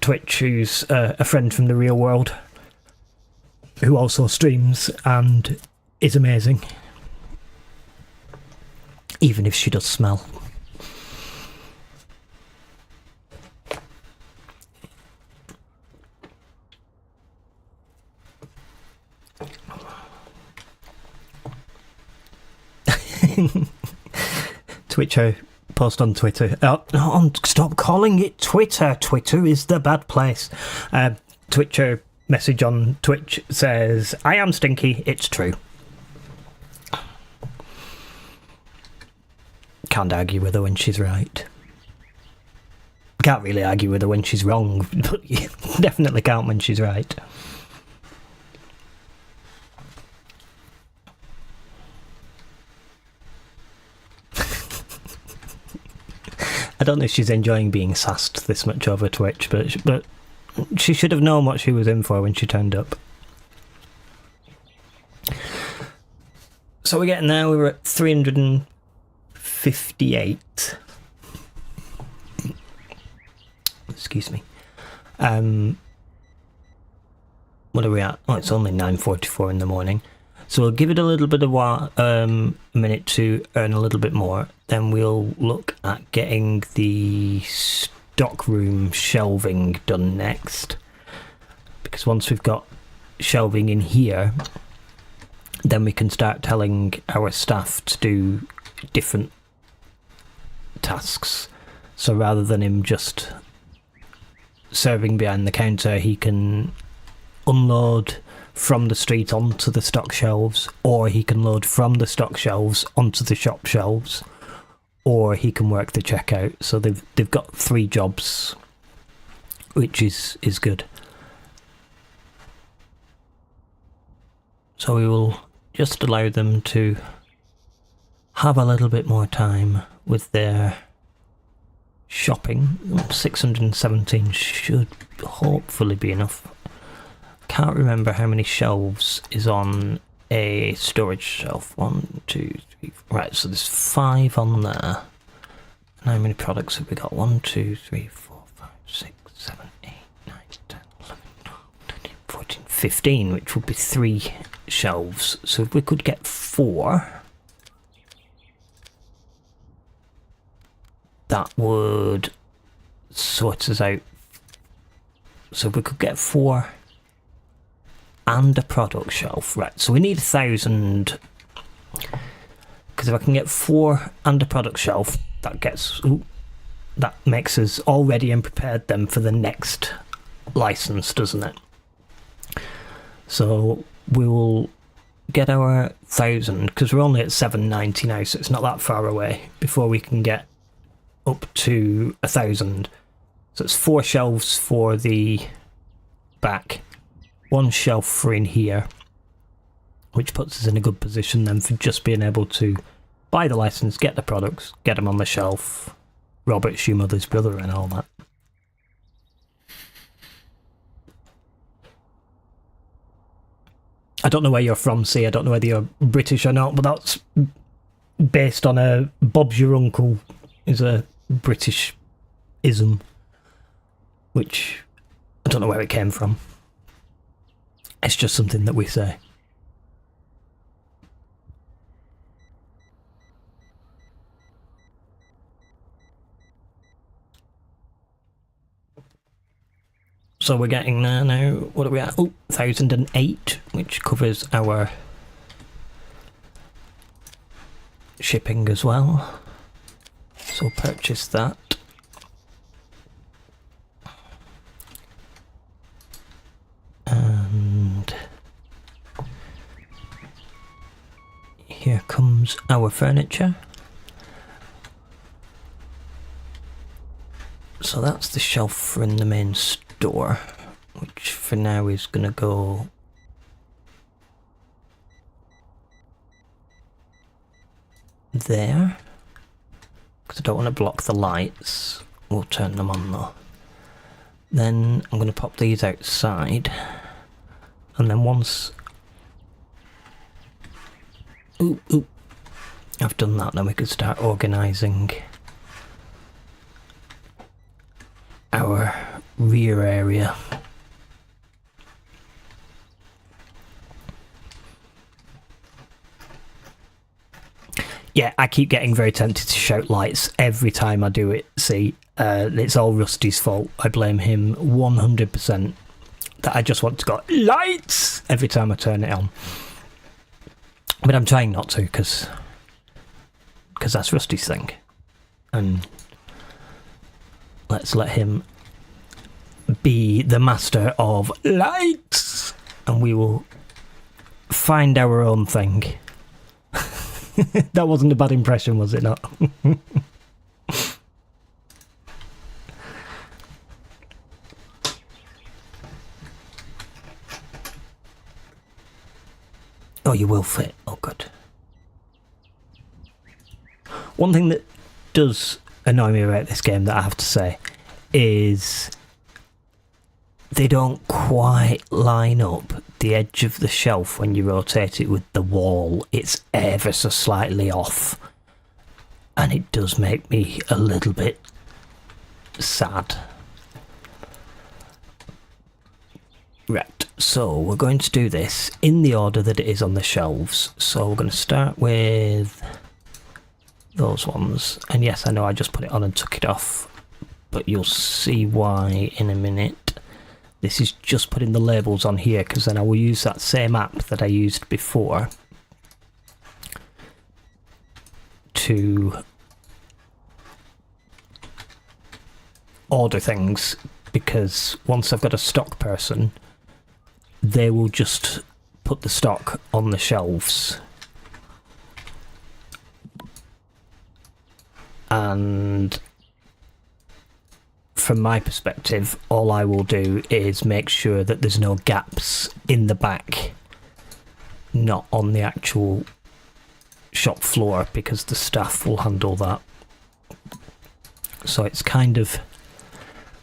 Twitch, who's a friend from the real world, who also streams and is amazing. Even if she does smell. Twitcher post on Twitter. Oh, stop calling it Twitter. Twitter is the bad place. Twitcher message on Twitch says, I am stinky, it's true. Can't argue with her when she's right. Can't really argue with her when she's wrong, but you definitely can't when she's right. I don't know if she's enjoying being sassed this much over Twitch, but she should have known what she was in for when she turned up. So we're getting there. We were at 358. Excuse me. What are we at? Oh, it's only 9:44 in the morning. So we'll give it a little bit of a minute to earn a little bit more. Then we'll look at getting the stockroom shelving done next. Because once we've got shelving in here, then we can start telling our staff to do different tasks. So rather than him just serving behind the counter, he can unload from the street onto the stock shelves, or he can load from the stock shelves onto the shop shelves, or he can work the checkout. So they've got 3 jobs, which is good. So we will just allow them to have a little bit more time with their shopping. 617 should hopefully be enough. Can't remember how many shelves is on a storage shelf. 1, 2, 3. Right, so there's 5 on there. And how many products have we got? 1, 2, 3, 4, 5, 6, 7, 8, 9, 10, 11, 12, 13, 14, 15, which would be 3 shelves. So if we could get 4, that would sort us out. So if we could get 4 and a product shelf, right, so we need 1,000, because if I can get 4 and a product shelf, that makes us all ready and prepared then for the next license, doesn't it? So we will get our 1,000, because we're only at 790 now, so it's not that far away before we can get up to 1,000. So it's 4 shelves for the back, 1 shelf for in here, which puts us in a good position then for just being able to buy the license, get the products, get them on the shelf. Robert's your mother's brother and all that. I don't know where you're from, see. I don't know whether you're British or not, but that's based on a Bob's Your Uncle is a British ism, which I don't know where it came from. It's just something that we say. So we're getting there now. What are we at? Oh, 1,008, which covers our shipping as well. So we'll purchase that. And here comes our furniture. So that's the shelf for in the main store, which for now is going to go there, because I don't want to block the lights. We'll turn them on though. Then I'm going to pop these outside, and then once I've done that, then we could start organising our rear area. Yeah, I keep getting very tempted to shout lights every time I do it, see. It's all Rusty's fault. I blame him 100%. That I just want to go, lights! Every time I turn it on. But I'm trying not to, because that's Rusty's thing. And let's let him be the master of lights, and we will find our own thing. That wasn't a bad impression, was it not? Oh, you will fit. Oh, good. One thing that does annoy me about this game that I have to say is they don't quite line up the edge of the shelf when you rotate it with the wall. It's ever so slightly off, and it does make me a little bit sad. Right, so we're going to do this in the order that it is on the shelves. So we're going to start with those ones, and yes, I know I just put it on and took it off, but you'll see why in a minute. This is just putting the labels on here, because then I will use that same app that I used before to order things, because once I've got a stock person, they will just put the stock on the shelves. And from my perspective, all I will do is make sure that there's no gaps in the back, not on the actual shop floor, because the staff will handle that. So it's kind of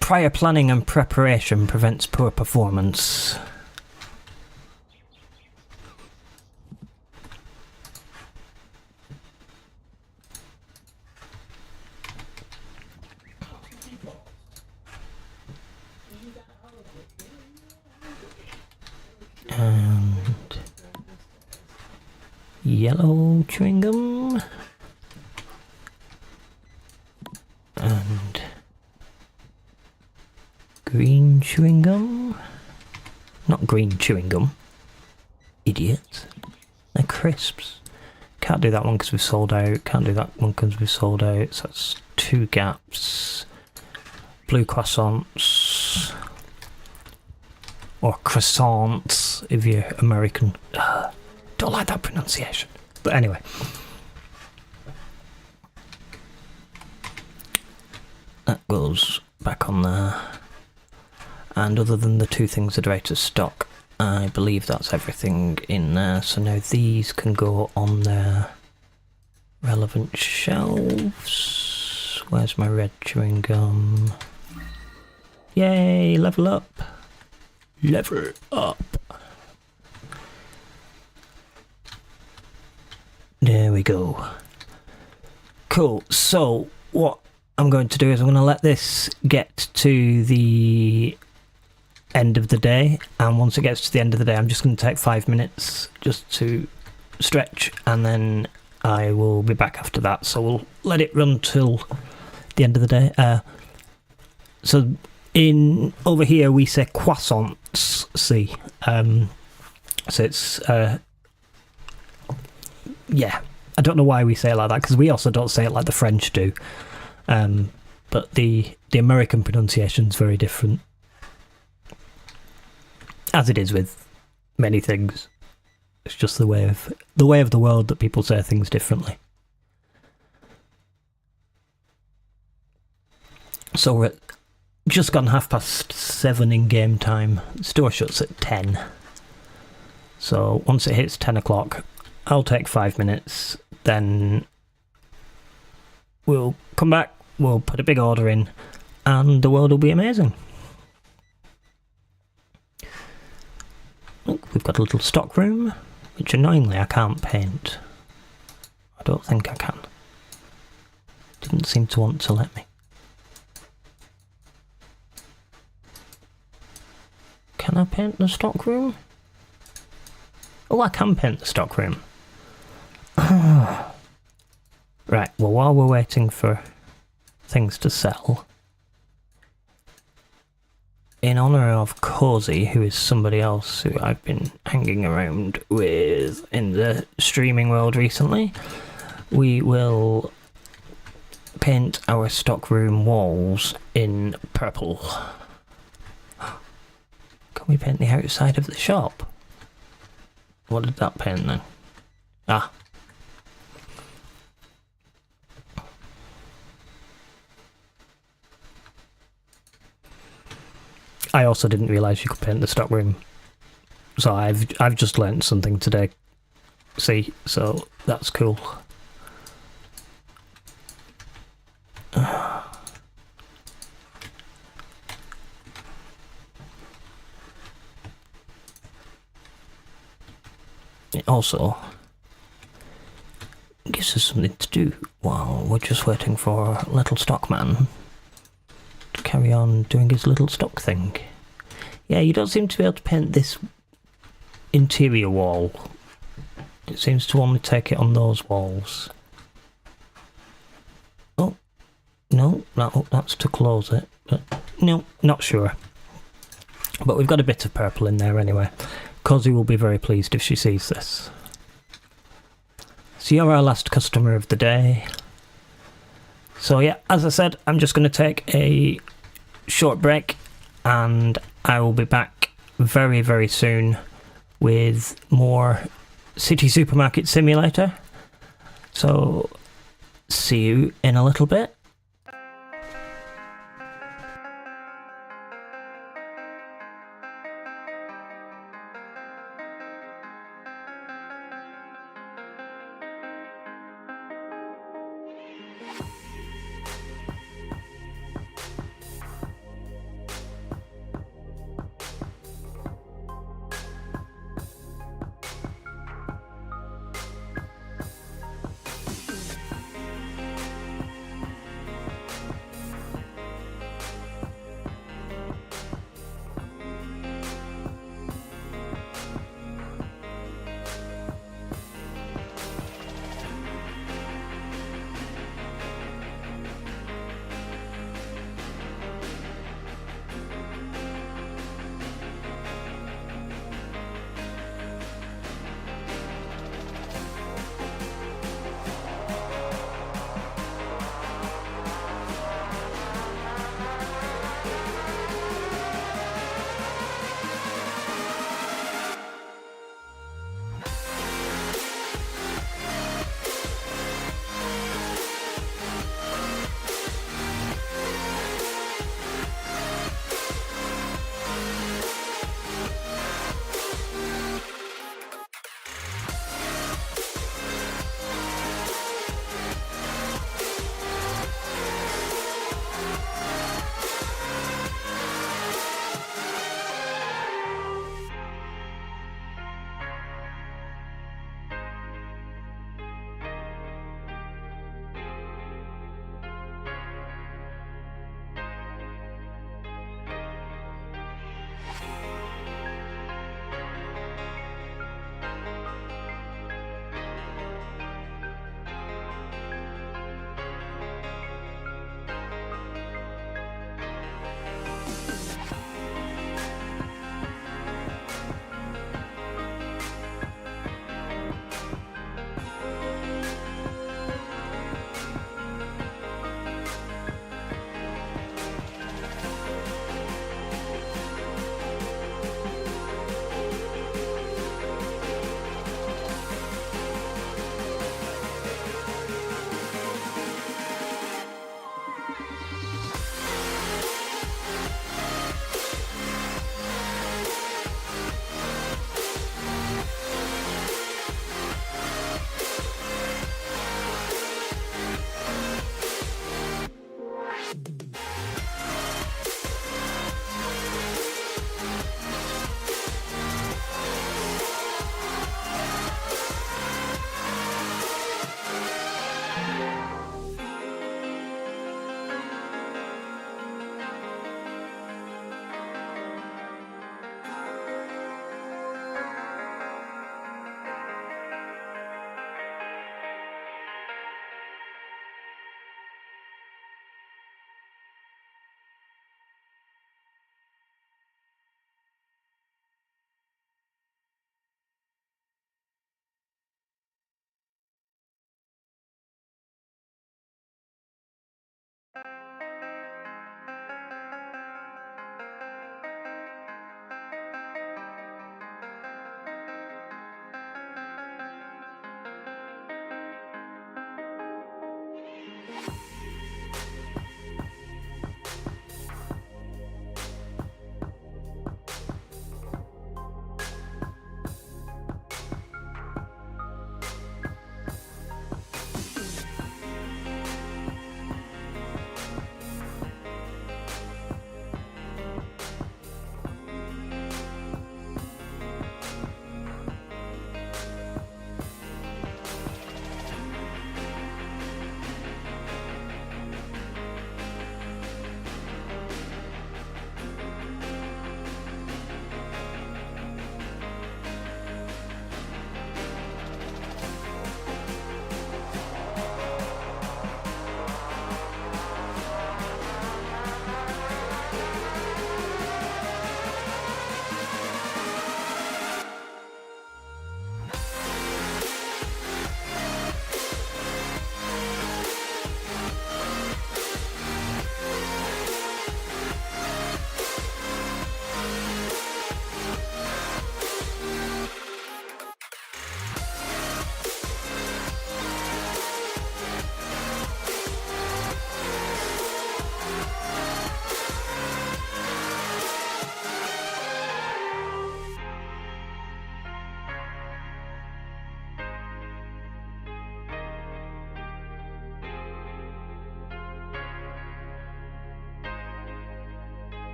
prior planning and preparation prevents poor performance. And yellow chewing gum, and green chewing gum. Not green chewing gum, idiots. They're crisps. Can't do that one because we've sold out. Can't do that one because we've sold out. So that's 2 gaps. Blue croissants. Or croissants, if you're American. Don't like that pronunciation. But anyway. That goes back on there. And other than the 2 things that are out of stock, I believe that's everything in there. So now these can go on their relevant shelves. Where's my red chewing gum? Yay, level up. Level up. There we go. Cool. So what I'm going to do is I'm going to let this get to the end of the day, and once it gets to the end of the day, I'm just going to take 5 minutes just to stretch, and then I will be back after that. So we'll let it run till the end of the day. So in over here we say croissants. See, so it's yeah. I don't know why we say it like that, because we also don't say it like the French do. But the American pronunciation's very different, as it is with many things. It's just the way of the world that people say things differently. So we're at just gone 7:30 in game time. The store shuts at 10. So once it hits 10 o'clock, I'll take 5 minutes, then we'll come back, we'll put a big order in, and the world will be amazing. Look, we've got a little stock room, which annoyingly I can't paint. I don't think I can. Didn't seem to want to let me. Can I paint the stock room? Oh, I can paint the stock room. Right, well, while we're waiting for things to sell, in honour of Cozy, who is somebody else who I've been hanging around with in the streaming world recently, we will paint our stockroom walls in purple. Can we paint the outside of the shop? What did that paint then? Ah. I also didn't realise you could paint the stockroom. So I've just learnt something today. See, so that's cool. It also gives us something to do while we're just waiting for little Stockman to carry on doing his little stock thing. Yeah, you don't seem to be able to paint this interior wall. It seems to only take it on those walls. Oh, no, that's to close it. But no, not sure. But we've got a bit of purple in there anyway. Cozy will be very pleased if she sees this. So you're our last customer of the day. So yeah, as I said, I'm just going to take a short break and I will be back very, very soon with more City Supermarket Simulator. So see you in a little bit.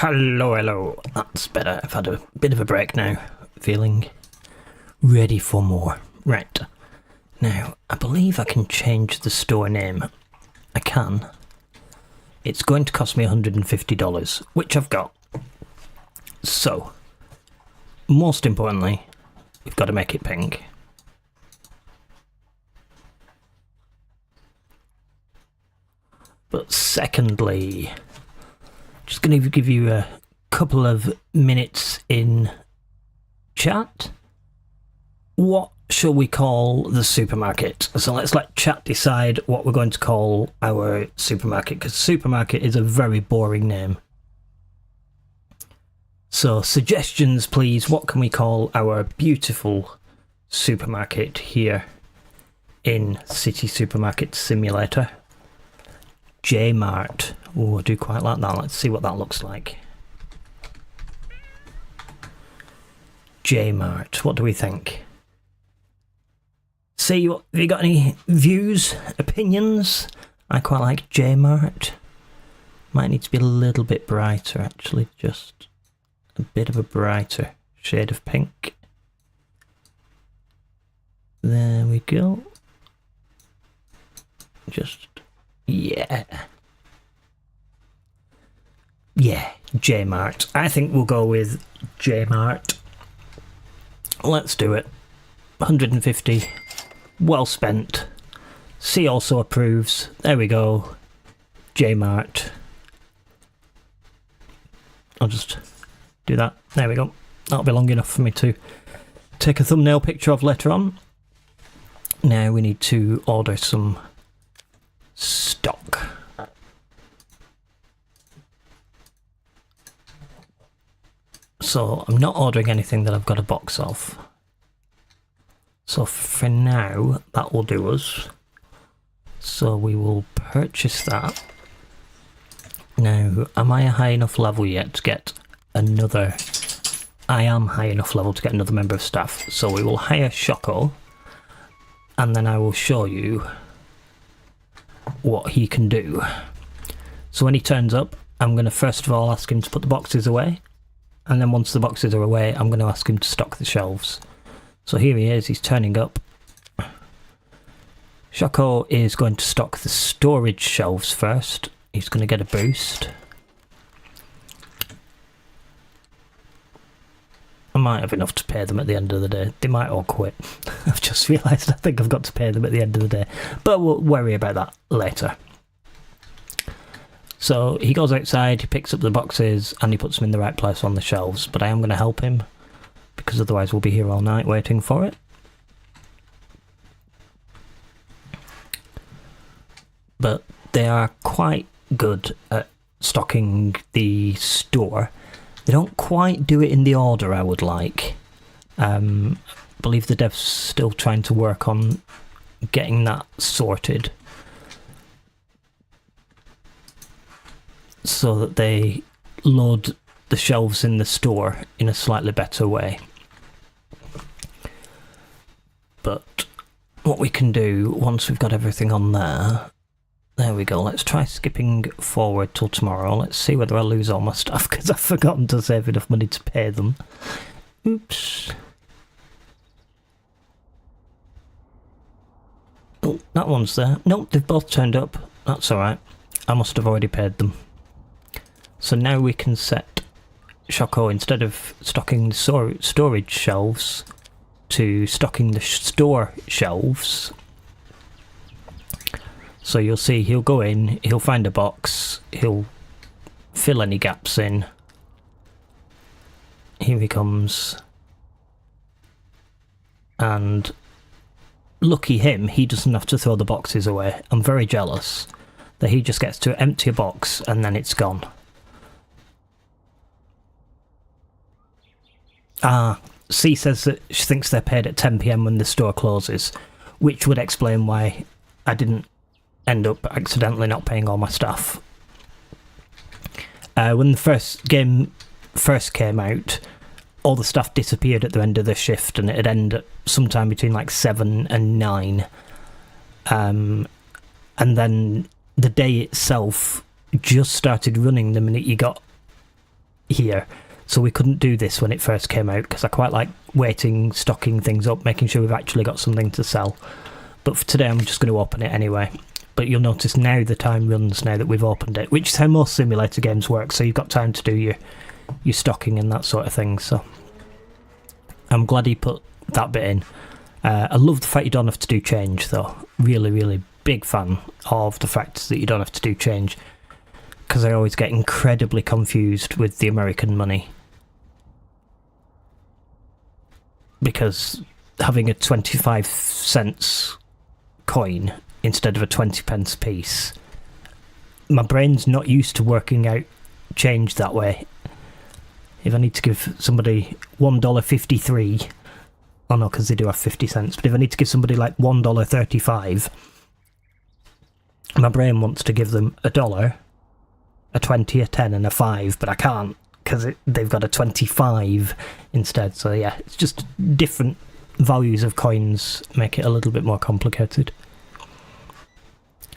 Hello. That's better. I've had a bit of a break now. Feeling ready for more. Right. Now, I believe I can change the store name. I can. It's going to cost me $150, which I've got. So, most importantly, we've got to make it pink. But secondly, just going to give you a couple of minutes in chat. What shall we call the supermarket? So let's let chat decide what we're going to call our supermarket, because supermarket is a very boring name. So suggestions, please. What can we call our beautiful supermarket here in City Supermarket Simulator? J-Mart. Oh, I do quite like that. Let's see what that looks like. J-Mart. What do we think? See, have you got any views, opinions? I quite like J-Mart. Might need to be a little bit brighter, actually. Just a bit of a brighter shade of pink. There we go. Just... yeah. Yeah, J-Mart. I think we'll go with J-Mart. Let's do it. 150. Well spent. C also approves. There we go. J-Mart. I'll just do that. There we go. That'll be long enough for me to take a thumbnail picture of later on. Now we need to order some stock. So I'm not ordering anything that I've got a box of. So for now, that will do us. So we will purchase that. Now, am I a high enough level yet to get another... I am high enough level to get another member of staff. So we will hire Shoko. And then I will show you what he can do. So when he turns up, I'm going to first of all ask him to put the boxes away. And then once the boxes are away, I'm going to ask him to stock the shelves. So here he is, he's turning up. Shoko is going to stock the storage shelves first. He's going to get a boost. I might have enough to pay them at the end of the day. They might all quit. I've just realised I think I've got to pay them at the end of the day. But we'll worry about that later. So he goes outside, he picks up the boxes, and he puts them in the right place on the shelves. But I am going to help him, because otherwise we'll be here all night waiting for it. But they are quite good at stocking the store. They don't quite do it in the order I would like. I believe the dev's still trying to work on getting that sorted, so that they load the shelves in the store in a slightly better way. But what we can do, once we've got everything on there we go, let's try skipping forward till tomorrow. Let's see whether I lose all my stuff, because I've forgotten to save enough money to pay them. Oops. Oh, that one's there. Nope, they've both turned up. That's alright. I must have already paid them. So now we can set Shoko, instead of stocking the storage shelves, to stocking the store shelves. So you'll see he'll go in, he'll find a box, he'll fill any gaps in. Here he comes. And lucky him, he doesn't have to throw the boxes away. I'm very jealous that he just gets to empty a box and then it's gone. C says that she thinks they're paid at 10 PM when the store closes, which would explain why I didn't end up accidentally not paying all my staff. When the first game first came out, all the stuff disappeared at the end of the shift, and it'd end at sometime between like 7 and 9. And then the day itself just started running the minute you got here. So we couldn't do this when it first came out, because I quite like waiting, stocking things up, making sure we've actually got something to sell. But for today I'm just going to open it anyway. But you'll notice now the time runs now that we've opened it, which is how most simulator games work, so you've got time to do your stocking and that sort of thing. So I'm glad he put that bit in. I love the fact you don't have to do change though. Really, really big fan of the fact that you don't have to do change, because I always get incredibly confused with the American money. Because having a 25 cents coin instead of a 20 pence piece, my brain's not used to working out change that way. If I need to give somebody $1.53, oh no, because they do have 50 cents, but if I need to give somebody like $1.35, my brain wants to give them $1, a 20, a 10 and a 5, but I can't, because they've got a 25 instead. So yeah, it's just different values of coins make it a little bit more complicated.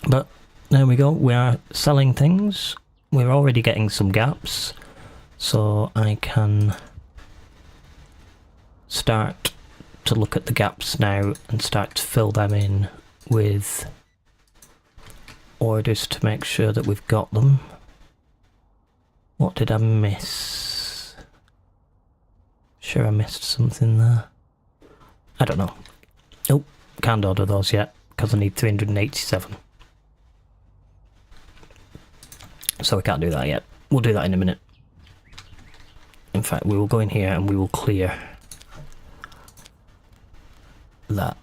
But there we go, we are selling things. We're already getting some gaps, so I can start to look at the gaps now and start to fill them in with orders to make sure that we've got them. What did I miss? Sure, I missed something there. I don't know. Oh, can't order those yet because I need 387. So we can't do that yet. We'll do that in a minute. In fact, we will go in here and we will clear that.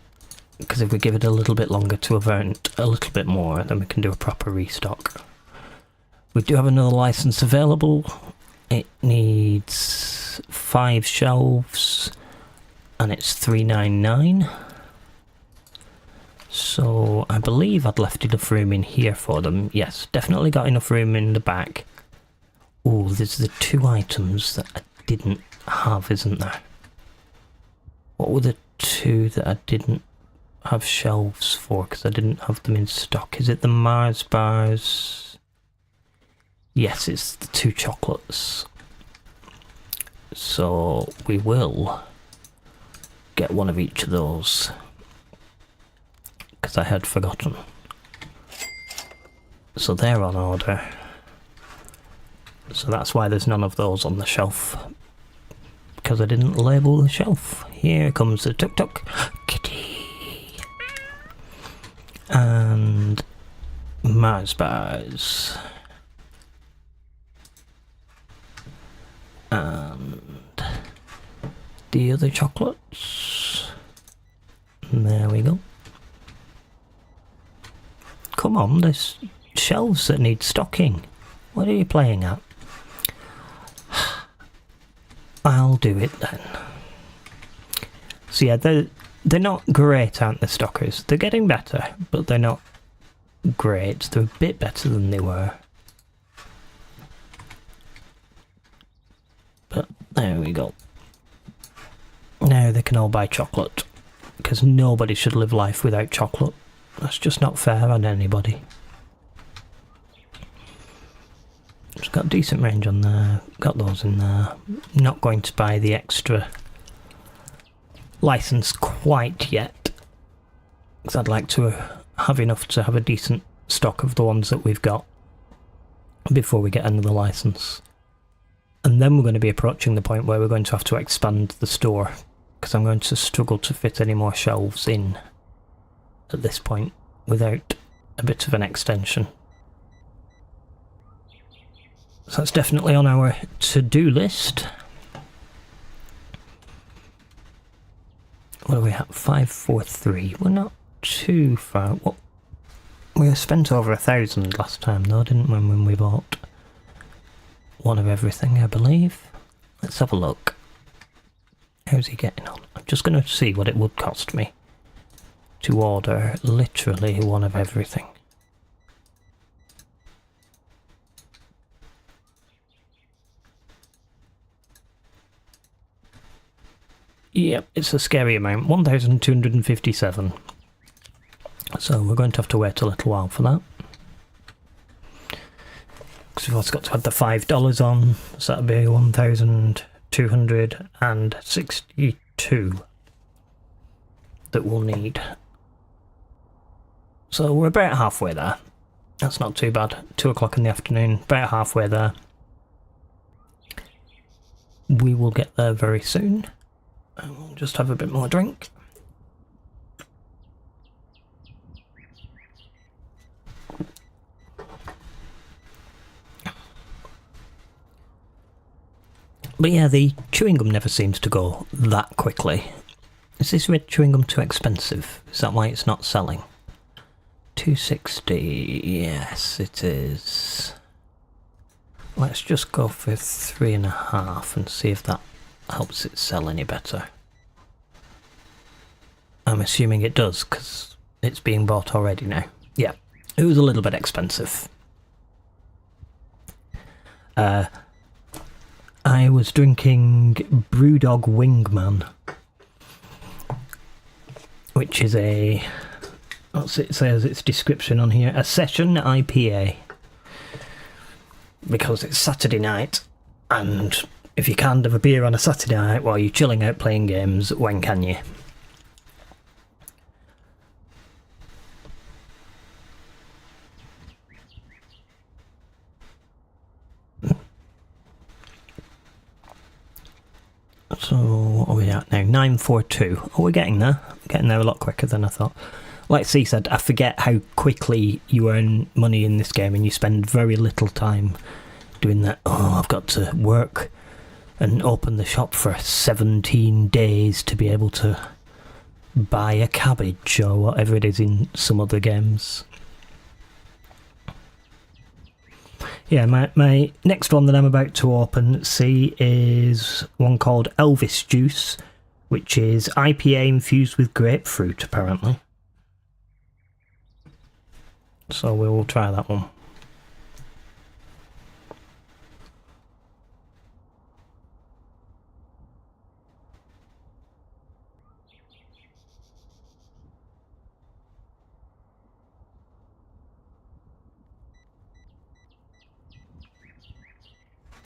Because if we give it a little bit longer to event a little bit more, then we can do a proper restock. We do have another license available. It needs 5 shelves and it's $3.99. So I believe I'd left enough room in here for them. Yes, definitely got enough room in the back. Oh, there's the 2 items that I didn't have, isn't there? What were the 2 that I didn't have shelves for because I didn't have them in stock? Is it the Mars bars? Yes, it's the 2 chocolates. So we will get one of each of those, because I had forgotten. So they're on order. So that's why there's none of those on the shelf, because I didn't label the shelf. Here comes the Tuk Tuk Kitty. And Mars bars. And the other chocolates. And there we go. Come on, there's shelves that need stocking. What are you playing at? I'll do it then. So yeah, they're not great, aren't the stockers? They're getting better, but they're not great. They're a bit better than they were. But there we go. Now they can all buy chocolate, because nobody should live life without chocolate. That's just not fair on anybody. It's got decent range on there, got those in there. Not going to buy the extra license quite yet, because I'd like to have enough to have a decent stock of the ones that we've got before we get another license. And then we're going to be approaching the point where we're going to have to expand the store, because I'm going to struggle to fit any more shelves in at this point without a bit of an extension. So that's definitely on our to-do list. What are we at? 543. We're not too far. What? We spent over 1,000 last time though, didn't we, when we bought one of everything, I believe. Let's have a look. How's he getting on? I'm just going to see what it would cost me to order literally one of everything. Yep, it's a scary amount, 1,257. So we're going to have to wait a little while for that. Because we've also got to add the $5 on, so that'll be 1,262 that we'll need. So we're about halfway there. That's not too bad. 2 o'clock in the afternoon, about halfway there. We will get there very soon. And we'll just have a bit more drink. But yeah, the chewing gum never seems to go that quickly. Is this red chewing gum too expensive? Is that why it's not selling? 260, yes it is. Let's just go for 3.5 and see if that helps it sell any better. I'm assuming it does, because it's being bought already now. Yeah, it was a little bit expensive. I was drinking Brewdog Wingman, which is a, what's it says its description on here, a session IPA. Because it's Saturday night, and if you can't have a beer on a Saturday night while you're chilling out playing games, when can you? So what are we at now? 942. Oh, we're getting there. We're getting there a lot quicker than I thought. Like C said, I forget how quickly you earn money in this game, and you spend very little time doing that. Oh, I've got to work and open the shop for 17 days to be able to buy a cabbage or whatever it is in some other games. Yeah, my next one that I'm about to open, see, is one called Elvis Juice, which is IPA infused with grapefruit, apparently. So we'll try that one.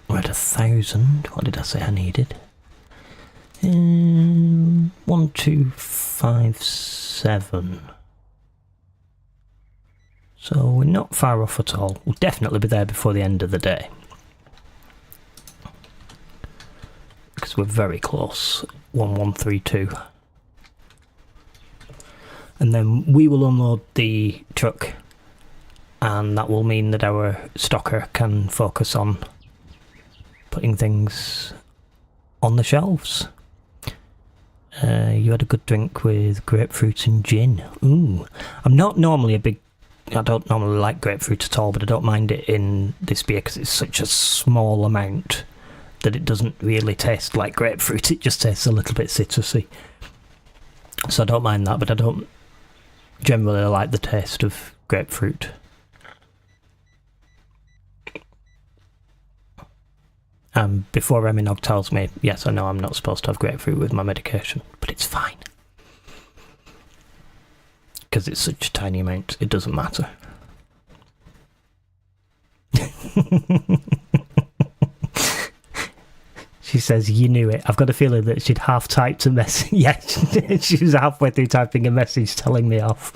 We're at 1,000. What did I say I needed? 1257. So we're not far off at all. We'll definitely be there before the end of the day. Because we're very close. 1132. And then we will unload the truck, and that will mean that our stocker can focus on putting things on the shelves. You had a good drink with grapefruit and gin. Ooh. I'm not normally I don't normally like grapefruit at all, but I don't mind it in this beer because it's such a small amount that it doesn't really taste like grapefruit. It just tastes a little bit citrusy. So I don't mind that, but I don't generally like the taste of grapefruit. Before Reminog tells me, yes, I know I'm not supposed to have grapefruit with my medication, but it's fine. Because it's such a tiny amount, it doesn't matter. She says, you knew it. I've got a feeling that she'd half-typed a message. Yeah, she was halfway through typing a message telling me off.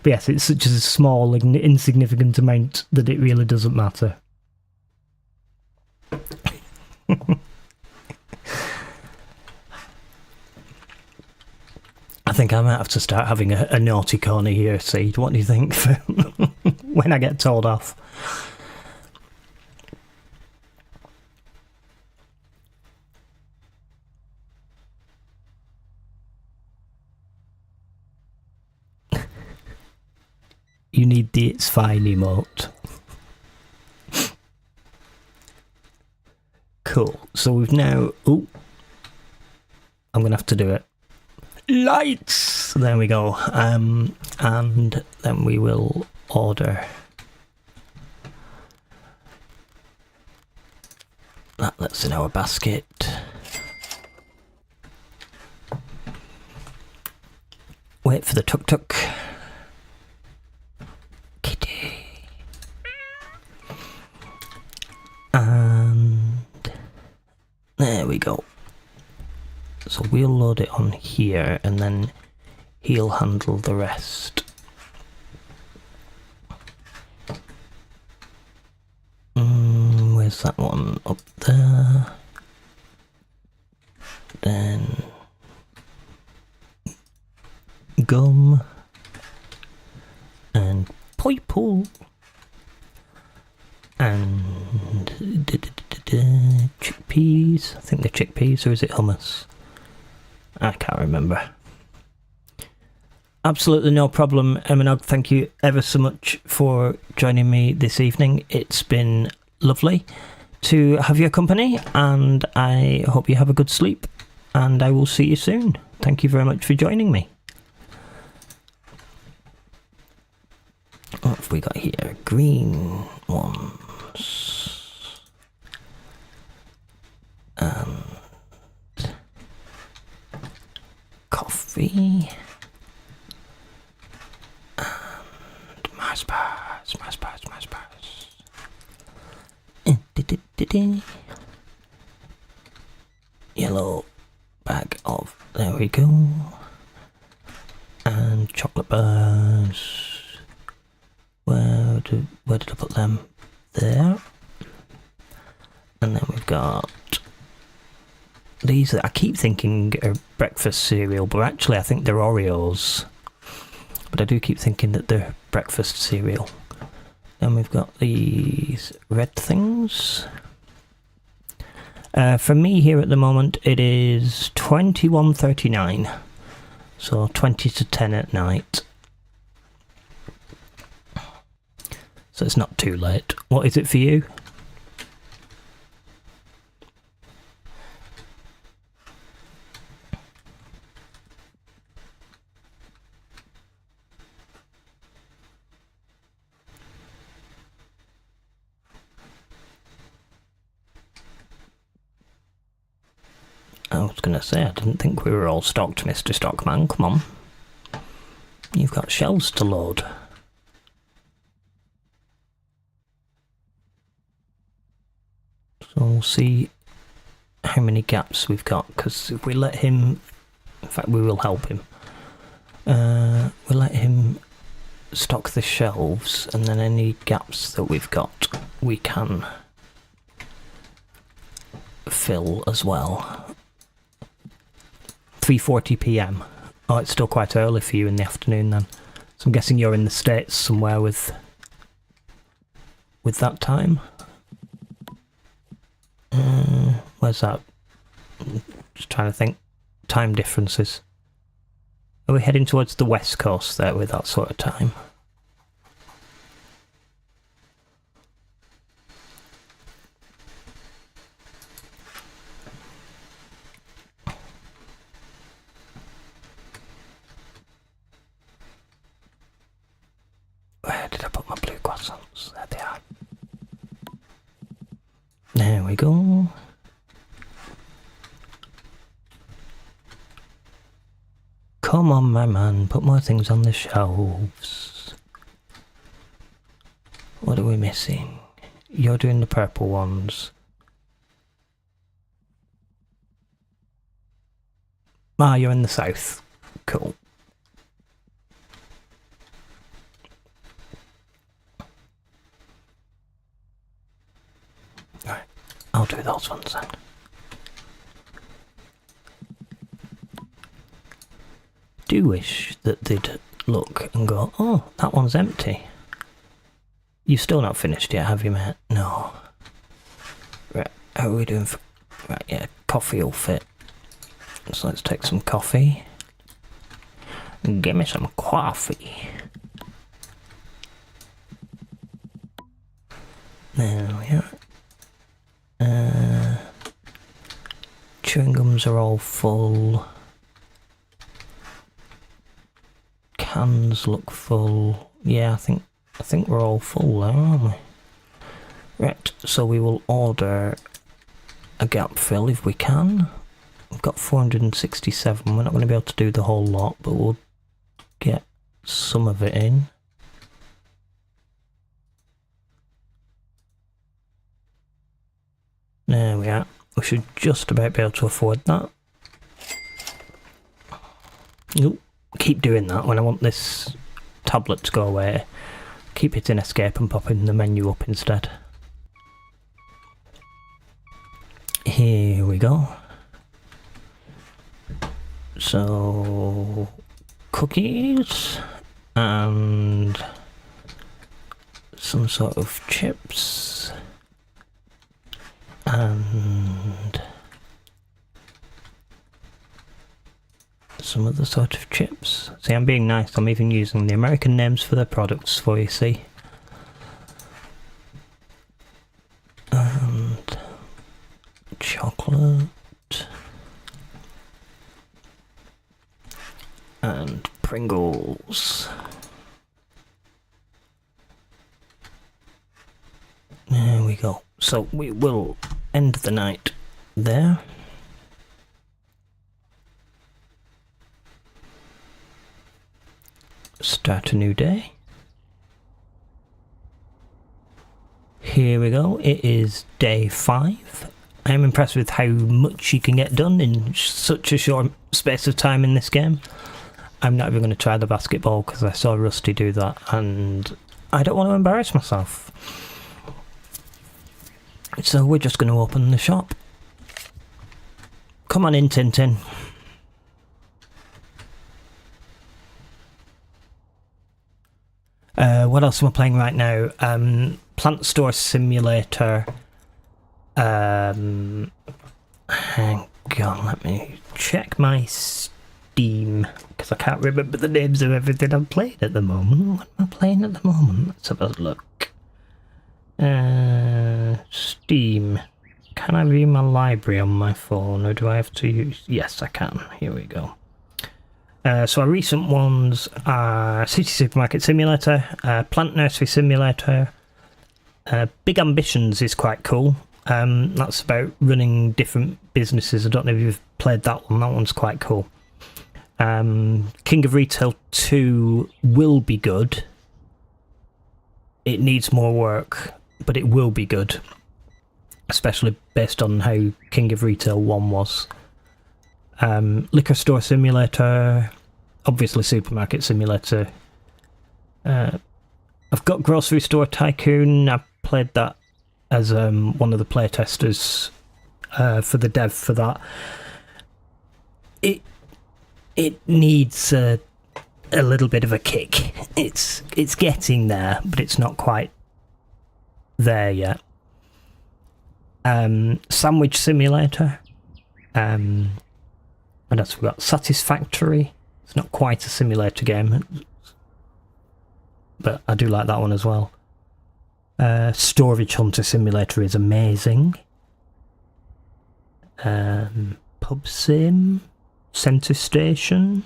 But yes, it's such a small, insignificant amount that it really doesn't matter. I think I might have to start having a naughty corner here, Seed. What do you think for when I get told off? You need the "it's fine" emote. Cool. So we've now... Ooh. I'm going to have to do it. Lights! There we go. And then we will order that's in our basket. Wait for the tuk-tuk. Kitty. There we go. So we'll load it on here and then he'll handle the rest. Where's that one? Up there. Then gum and purple and chickpeas. I think they're chickpeas, or is it hummus? I can't remember. Absolutely no problem, Emmanog. Thank you ever so much for joining me this evening. It's been lovely to have your company, and I hope you have a good sleep, and I will see you soon. Thank you very much for joining me. What have we got here? Green ones. And coffee. And Mars bars. Yellow bag of, there we go. And chocolate bars. Where did I put them? There. And then we've got these that I keep thinking are breakfast cereal, but actually I think they're Oreos. But I do keep thinking that they're breakfast cereal. Then we've got these red things. For me here at the moment it is 21:39. So 20 to 10 at night. So it's not too late. What is it for you? I was going to say, I didn't think we were all stocked, Mr. Stockman. Come on. You've got shelves to load. So we'll see how many gaps we've got, because if we let him, in fact we will help him, we'll let him stock the shelves, and then any gaps that we've got we can fill as well. 3:40 PM. Oh, it's still quite early for you in the afternoon then. So I'm guessing you're in the States somewhere with that time. Where's that? Just trying to think. Time differences. Are we heading towards the west coast there with that sort of time? Where did I put my blue croissants? There they are. There we go. Come on, my man, put more things on the shelves. What are we missing? You're doing the purple ones. Ah, you're in the south. Cool. Right, I'll do those ones then. Do wish that they'd look and go, oh, that one's empty. You've still not finished yet, have you, mate? No. Right, how are we doing for... Right, yeah, coffee will fit. So let's take some coffee. Give me some coffee. There we are. Chewing gums are all full. Cans look full. Yeah, I think we're all full there, aren't we? Right, so we will order a gap fill if we can. We've got 467. We're not going to be able to do the whole lot, but we'll get some of it in. There we are. We should just about be able to afford that. Nope. Keep doing that when I want this tablet to go away. Keep it in escape and popping the menu up instead. Here we go. So, cookies and some sort of chips and some other sort of chips. See, I'm being nice. I'm even using the American names for their products for you, see. And chocolate and Pringles. There we go. So we will end the night there. Start a new day. Here we go. It is day 5. I am impressed with how much you can get done in such a short space of time in this game. I'm not even going to try the basketball because I saw Rusty do that and I don't want to embarrass myself. So we're just going to open the shop. Come on in, Tintin. What else am I playing right now? Plant Store Simulator. Hang on, let me check my Steam, because I can't remember the names of everything I'm playing at the moment. What am I playing at the moment? Let's have a look. Steam. Can I view my library on my phone, or do I have to use... Yes, I can. Here we go. So our recent ones are City Supermarket Simulator, Plant Nursery Simulator, Big Ambitions is quite cool. That's about running different businesses. I don't know if you've played that one. That one's quite cool. King of Retail 2 will be good. It needs more work, but it will be good. Especially based on how King of Retail 1 was. Liquor Store Simulator, obviously Supermarket Simulator. I've got Grocery Store Tycoon. I played that as one of the playtesters for the dev for that. It needs a little bit of a kick. It's getting there, but it's not quite there yet. Sandwich Simulator. And as we've got Satisfactory. It's not quite a simulator game, but I do like that one as well. Storage Hunter Simulator is amazing. Pub Sim, Centre Station,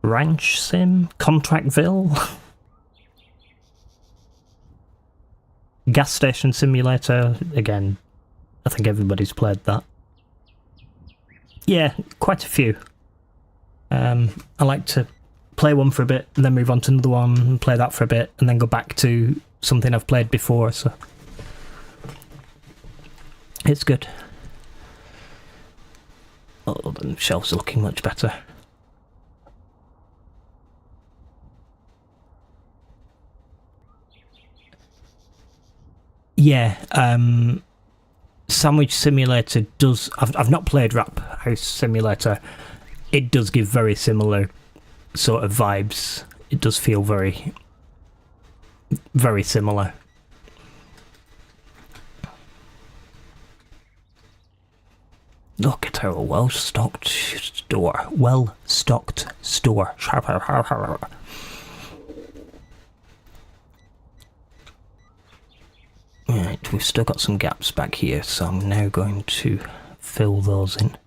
Ranch Sim, Contractville, Gas Station Simulator. Again, I think everybody's played that. Yeah, quite a few. I like to play one for a bit and then move on to another one and play that for a bit and then go back to something I've played before, so it's good. Oh, the shelves are looking much better. Yeah, Sandwich Simulator does... I've not played Wrap House Simulator. It does give very similar sort of vibes. It does feel very, very similar. Look at our well-stocked store. Well-stocked store. Right, we've still got some gaps back here, so I'm now going to fill those in.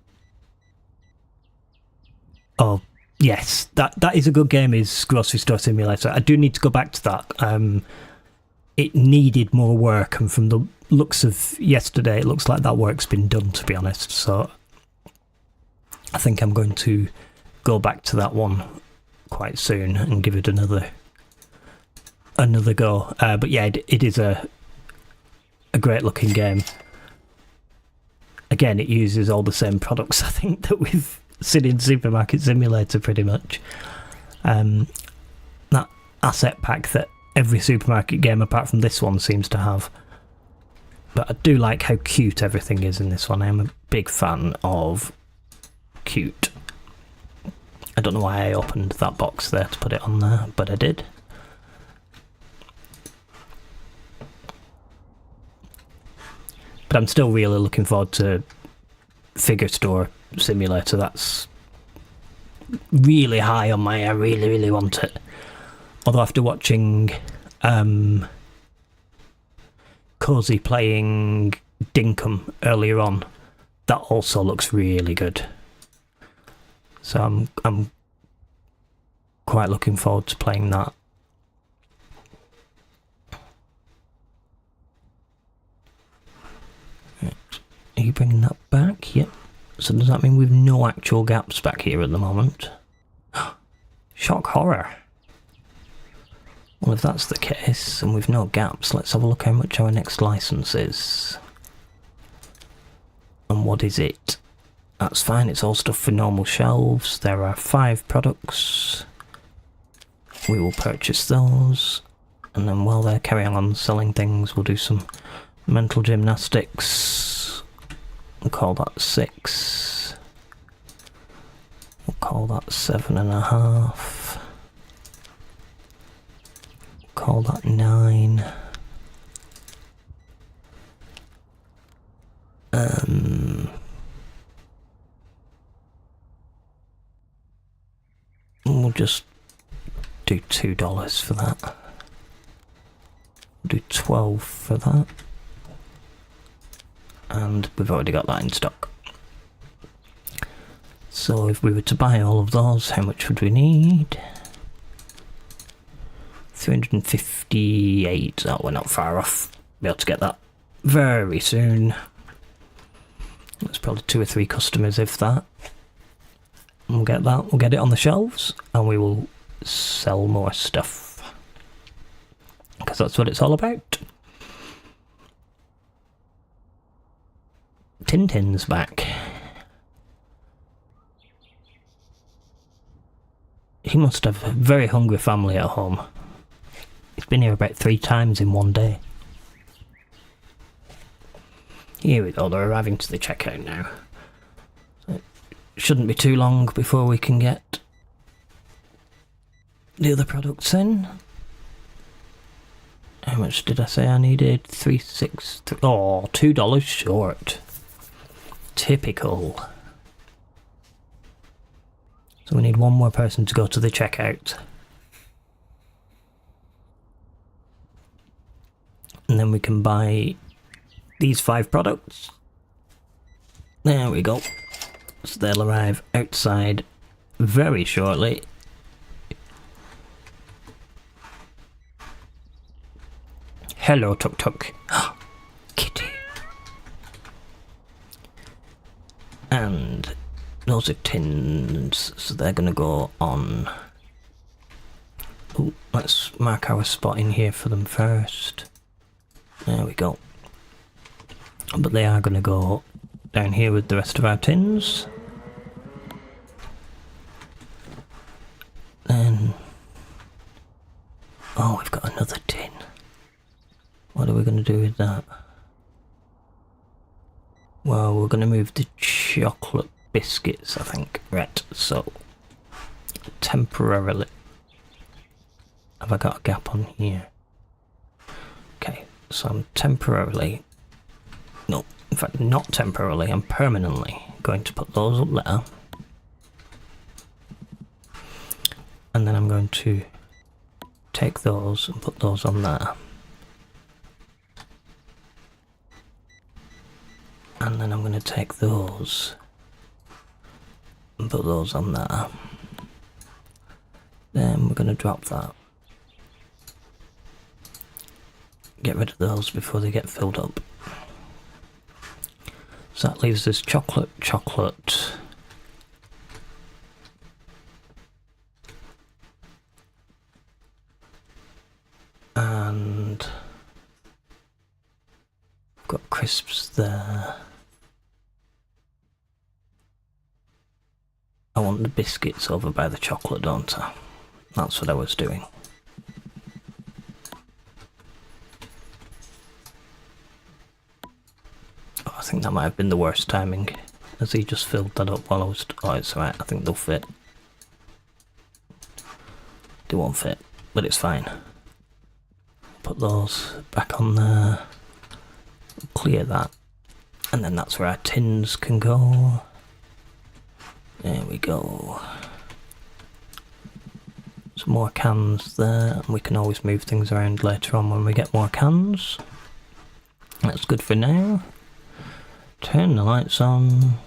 Oh, yes, that is a good game, is Grocery Store Simulator. I do need to go back to that. It needed more work, and from the looks of yesterday, it looks like that work's been done, to be honest. So I think I'm going to go back to that one quite soon and give it another go. But yeah, it is a great looking game. again, it uses all the same products, I think, that we've seen in Supermarket Simulator pretty much. That asset pack that every supermarket game apart from this one seems to have. But I do like how cute everything is in this one. I am a big fan of cute. I don't know why I opened that box there to put it on there, but I did. But I'm still really looking forward to Figure Store Simulator. That's really high on my, I really, really want it. Although after watching Cozy playing Dinkum earlier on, that also looks really good. So I'm quite looking forward to playing that. Are you bringing that back? Yep. So does that mean we've no actual gaps back here at the moment? Shock horror. Well, if that's the case, and we've no gaps, let's have a look how much our next license is. And what is it? That's fine, it's all stuff for normal shelves. There are 5 products. We will purchase those. And then while they're carrying on selling things, we'll do some mental gymnastics. We'll call that 6. We'll call that 7.5. Call that 9. We'll just do $2 for that. Do 12 for that. And we've already got that in stock. So if we were to buy all of those, how much would we need? 358. Oh, we're not far off. Be able to get that very soon. There's probably 2 or 3 customers, if that. And we'll get that. We'll get it on the shelves, and we will sell more stuff. Because that's what it's all about. Tintin's back. He must have a very hungry family at home. He's been here about 3 times in one day. Here we go, they're arriving to the checkout now. So it shouldn't be too long before we can get the other products in. How much did I say I needed? $3.63. Oh, $2 short. Typical. So we need one more person to go to the checkout. And then we can buy these 5 products. There we go. So they'll arrive outside very shortly. Hello, Tuk Tuk. Kitty. And those are tins, so they're gonna go on. Ooh, let's mark our spot in here for them first. There we go. But they are gonna go down here with the rest of our tins. Then... oh, we've got another tin. What are we gonna do with that? Well, we're gonna move the chocolate biscuits, I think. Right, so... temporarily... have I got a gap on here? Okay, so I'm temporarily... no, in fact, not temporarily, I'm permanently going to put those up there. And then I'm going to take those and put those on there. And then I'm going to take those and put those on there. Then we're going to drop that. Get rid of those before they get filled up. So that leaves us chocolate, chocolate. And got crisps there. I want the biscuits over by the chocolate, don't I? That's what I was doing. Oh, I think that might have been the worst timing, as he just filled that up while I was... Oh, it's alright, I think they'll fit. They won't fit, but it's fine. Put those back on there. Clear that. And then that's where our tins can go. There we go. Some more cans there, and we can always move things around later on when we get more cans. That's good for now. Turn the lights on.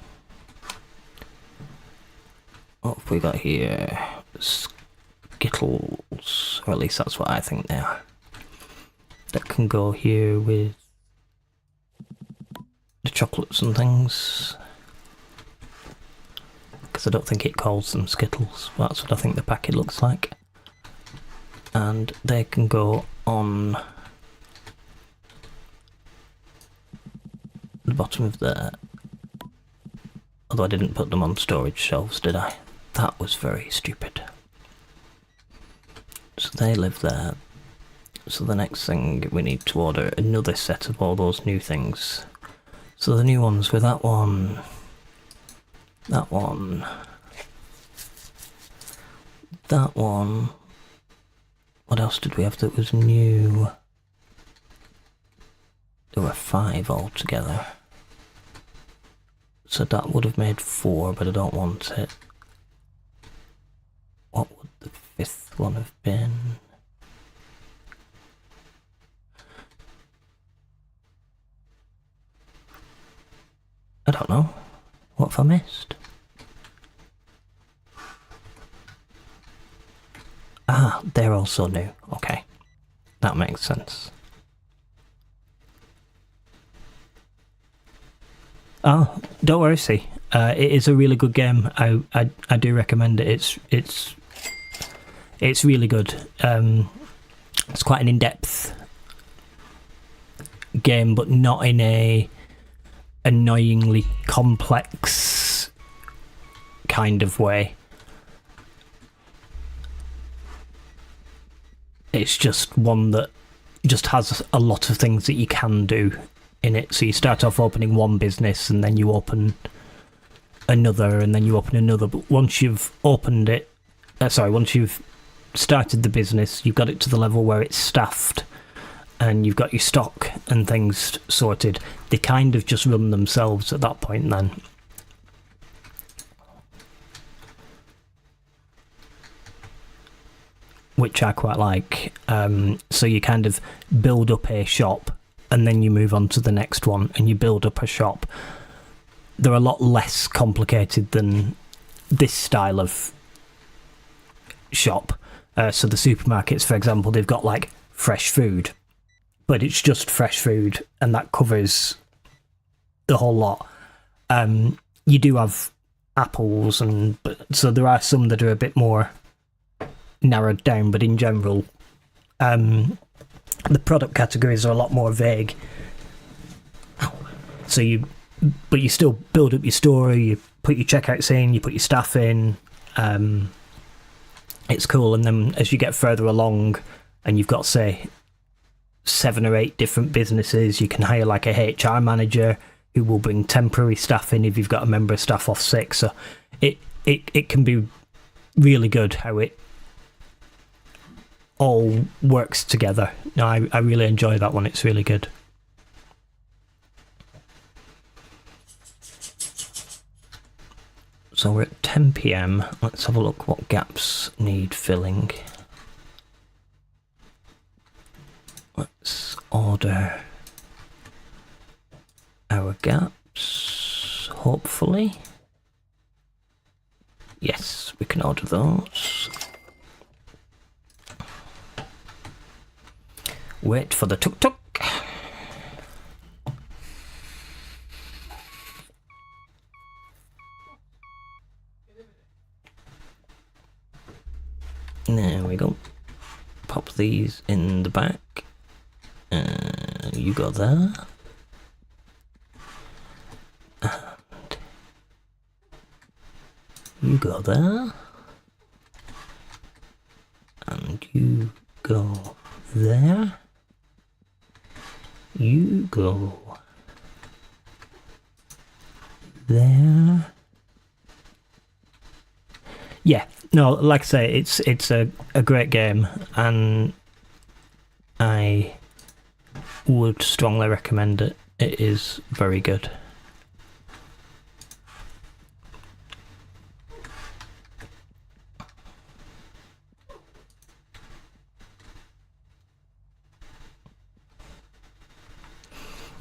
What have we got here? Skittles, or at least that's what I think they are. That can go here with the chocolates and things. Because I don't think it calls them Skittles, but that's what I think the packet looks like. And they can go on the bottom of there. Although I didn't put them on storage shelves, did I? That was very stupid. So they live there. So the next thing, we need to order another set of all those new things. So the new ones with that one, that one, that one. What else did we have that was new? There were 5 altogether. So that would have made 4, but I don't want it. What would the 5th one have been? I don't know. What have I missed? Ah, they're also new. Okay. That makes sense. Oh, don't worry, see. It is a really good game. I do recommend it. It's really good. It's quite an in-depth game, but not in a annoyingly complex kind of way. It's just one that just has a lot of things that you can do in it. So you start off opening one business and then you open another and then you open another. But once you've opened it, once you've started the business, you've got it to the level where it's staffed and you've got your stock and things sorted. They kind of just run themselves at that point then. Which I quite like. So you kind of build up a shop and then you move on to the next one and you build up a shop. They're a lot less complicated than this style of shop. So the supermarkets, for example, they've got like fresh food, but it's just fresh food and that covers the whole lot. You do have apples, so there are some that are a bit more narrowed down, but in general, the product categories are a lot more vague. So you still build up your store, you put your checkouts in, you put your staff in. It's cool, and then as you get further along and you've got, say, 7 or 8 different businesses, you can hire like a HR manager who will bring temporary staff in if you've got a member of staff off sick. So it can be really good how it all works together. No, I really enjoy that one. It's really good. So we're at 10 PM. Let's have a look what gaps need filling. Let's order our gaps, hopefully. Yes, we can order those. Wait for the tuk-tuk. There we go. Pop these in the back. You go there. And You go there. And you go there. You go there. Yeah, no, like I say, it's a great game, and I would strongly recommend it. It is very good.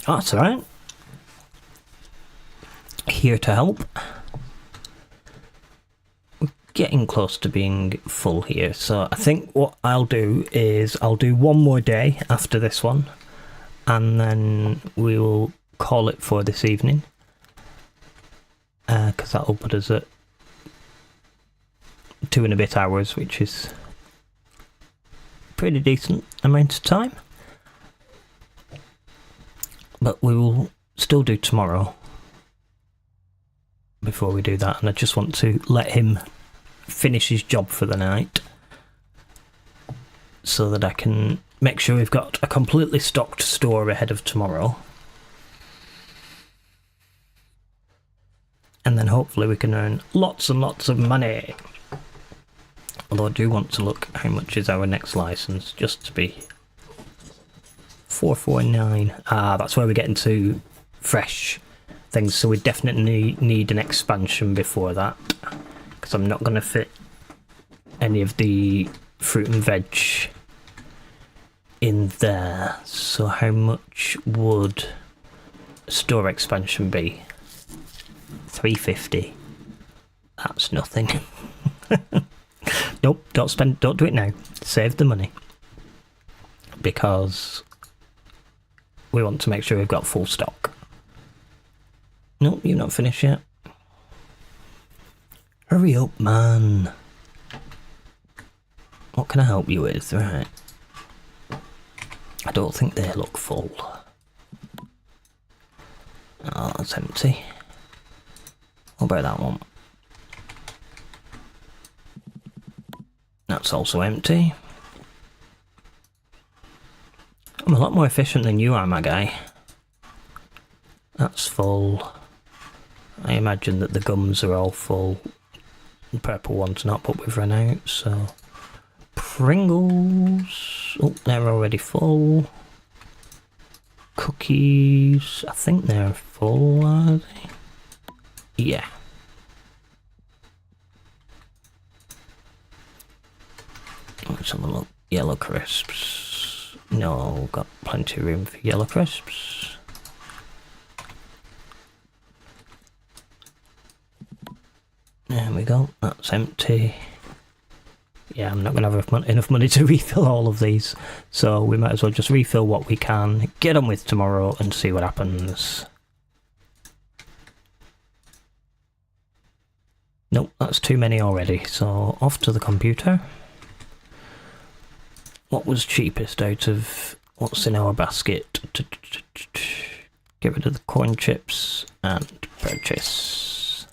Oh, that's alright. Here to help. We're getting close to being full here, so I think what I'll do is I'll do one more day after this one, and then we will call it for this evening, because that'll put us at 2 and a bit hours, which is pretty decent amount of time. But we will still do tomorrow before we do that, and I just want to let him finish his job for the night so that I can make sure we've got a completely stocked store ahead of tomorrow. And then hopefully we can earn lots and lots of money. Although I do want to look how much is our next license, just to be 449. Ah, that's where we get into fresh things, so we definitely need an expansion before that, because I'm not going to fit any of the fruit and veg in there. So how much would store expansion be? 350. That's nothing. Nope, don't do it now. Save the money, because we want to make sure we've got full stock. Nope, you've not finished yet. Hurry up, man. What can I help you with? Right. I don't think they look full. Oh, that's empty. What about that one? That's also empty. I'm a lot more efficient than you are, my guy. That's full. I imagine that the gums are all full. The purple one's not, but we've run out, so... Pringles... Oh, they're already full. Cookies... I think they're full, are they? Yeah. Let's have a look. Yellow crisps. No, got plenty of room for yellow crisps. There we go, that's empty. Yeah, I'm not going to have enough money to refill all of these, so we might as well just refill what we can, get on with tomorrow and see what happens. Nope, that's too many already, so off to the computer. What was cheapest out of what's in our basket? Get rid of the corn chips and purchase.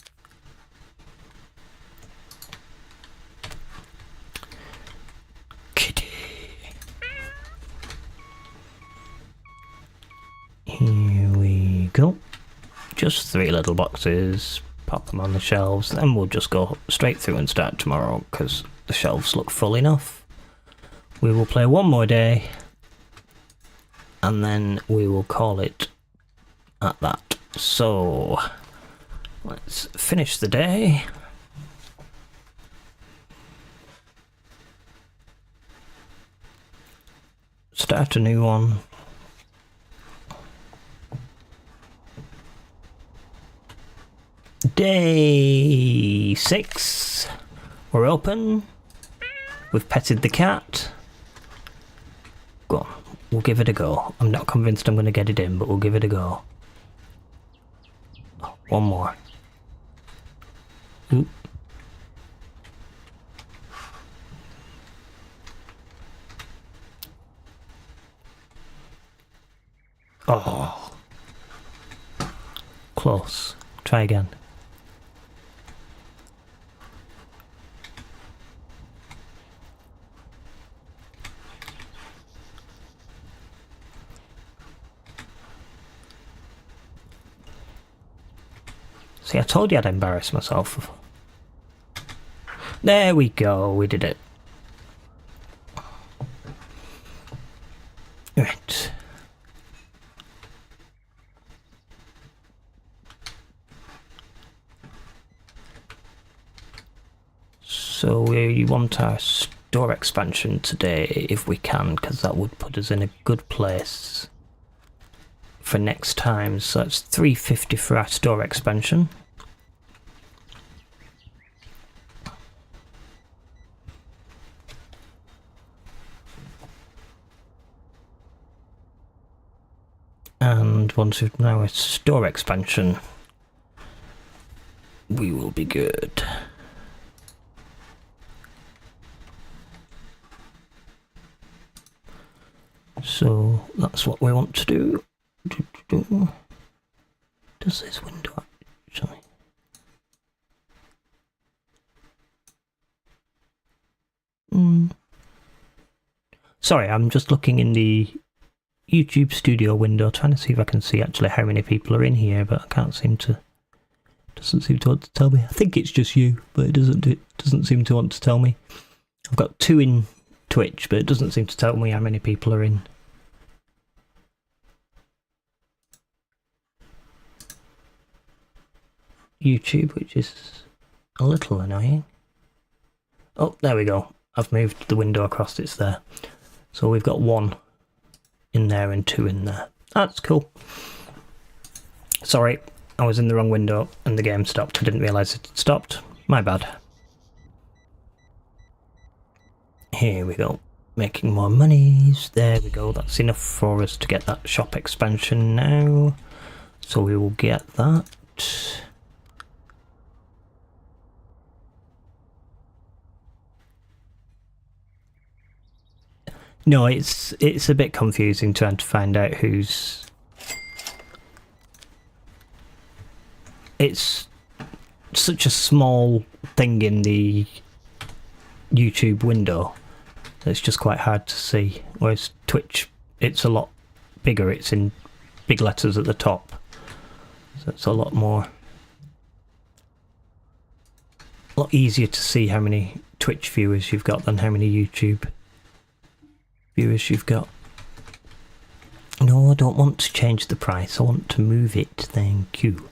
Kitty. Here we go. Just 3 little boxes. Pop them on the shelves, then we'll just go straight through and start tomorrow because the shelves look full enough. We will play one more day and then we will call it at that. So let's finish the day. Start a new one. Day 6. We're open. We've petted the cat. Go on, we'll give it a go. I'm not convinced I'm going to get it in, but we'll give it a go. Oh, one more. Ooh. Oh. Close. Try again. See, I told you I'd embarrass myself. There we go, we did it. Right. So we want our store expansion today, if we can, because that would put us in a good place for next time. So that's 350 for our store expansion. And once we've done our store expansion, we will be good. So that's what we want to do. Does this window actually? Sorry, I'm just looking in the YouTube studio window, trying to see if I can see actually how many people are in here, but I can't seem to. Doesn't seem to want to tell me. I think it's just you, but it doesn't seem to want to tell me. I've got 2 in Twitch, but it doesn't seem to tell me how many people are in. YouTube, which is a little annoying. Oh, there we go. I've moved the window across, it's there. So we've got 1 in there and 2 in there. That's cool. Sorry, I was in the wrong window and the game stopped. I didn't realise it had stopped. My bad. Here we go. Making more monies. There we go. That's enough for us to get that shop expansion now. So we will get that. No, it's a bit confusing trying to find out who's... It's such a small thing in the YouTube window. It's just quite hard to see. Whereas Twitch, it's a lot bigger. It's in big letters at the top. So it's a lot easier to see how many Twitch viewers you've got than how many YouTube viewers you've got. No, I don't want to change the price. I want to move it. Thank you.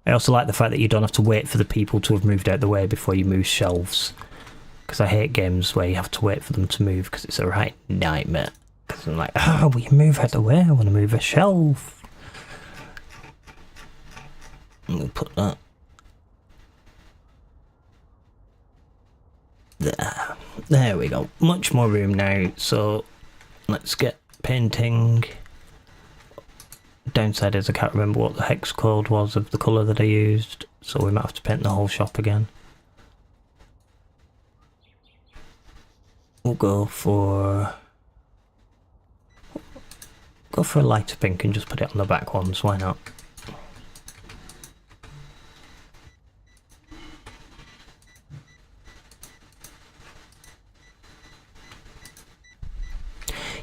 I also like the fact that you don't have to wait for the people to have moved out the way before you move shelves. Because I hate games where you have to wait for them to move, because it's a right nightmare. Because I'm like, will you move out the way? I want to move a shelf. We'll put that there. There we go. Much more room now, so let's get painting. Downside is I can't remember what the hex code was of the colour that I used, so we might have to paint the whole shop again. We'll go for a lighter pink and just put it on the back ones, why not?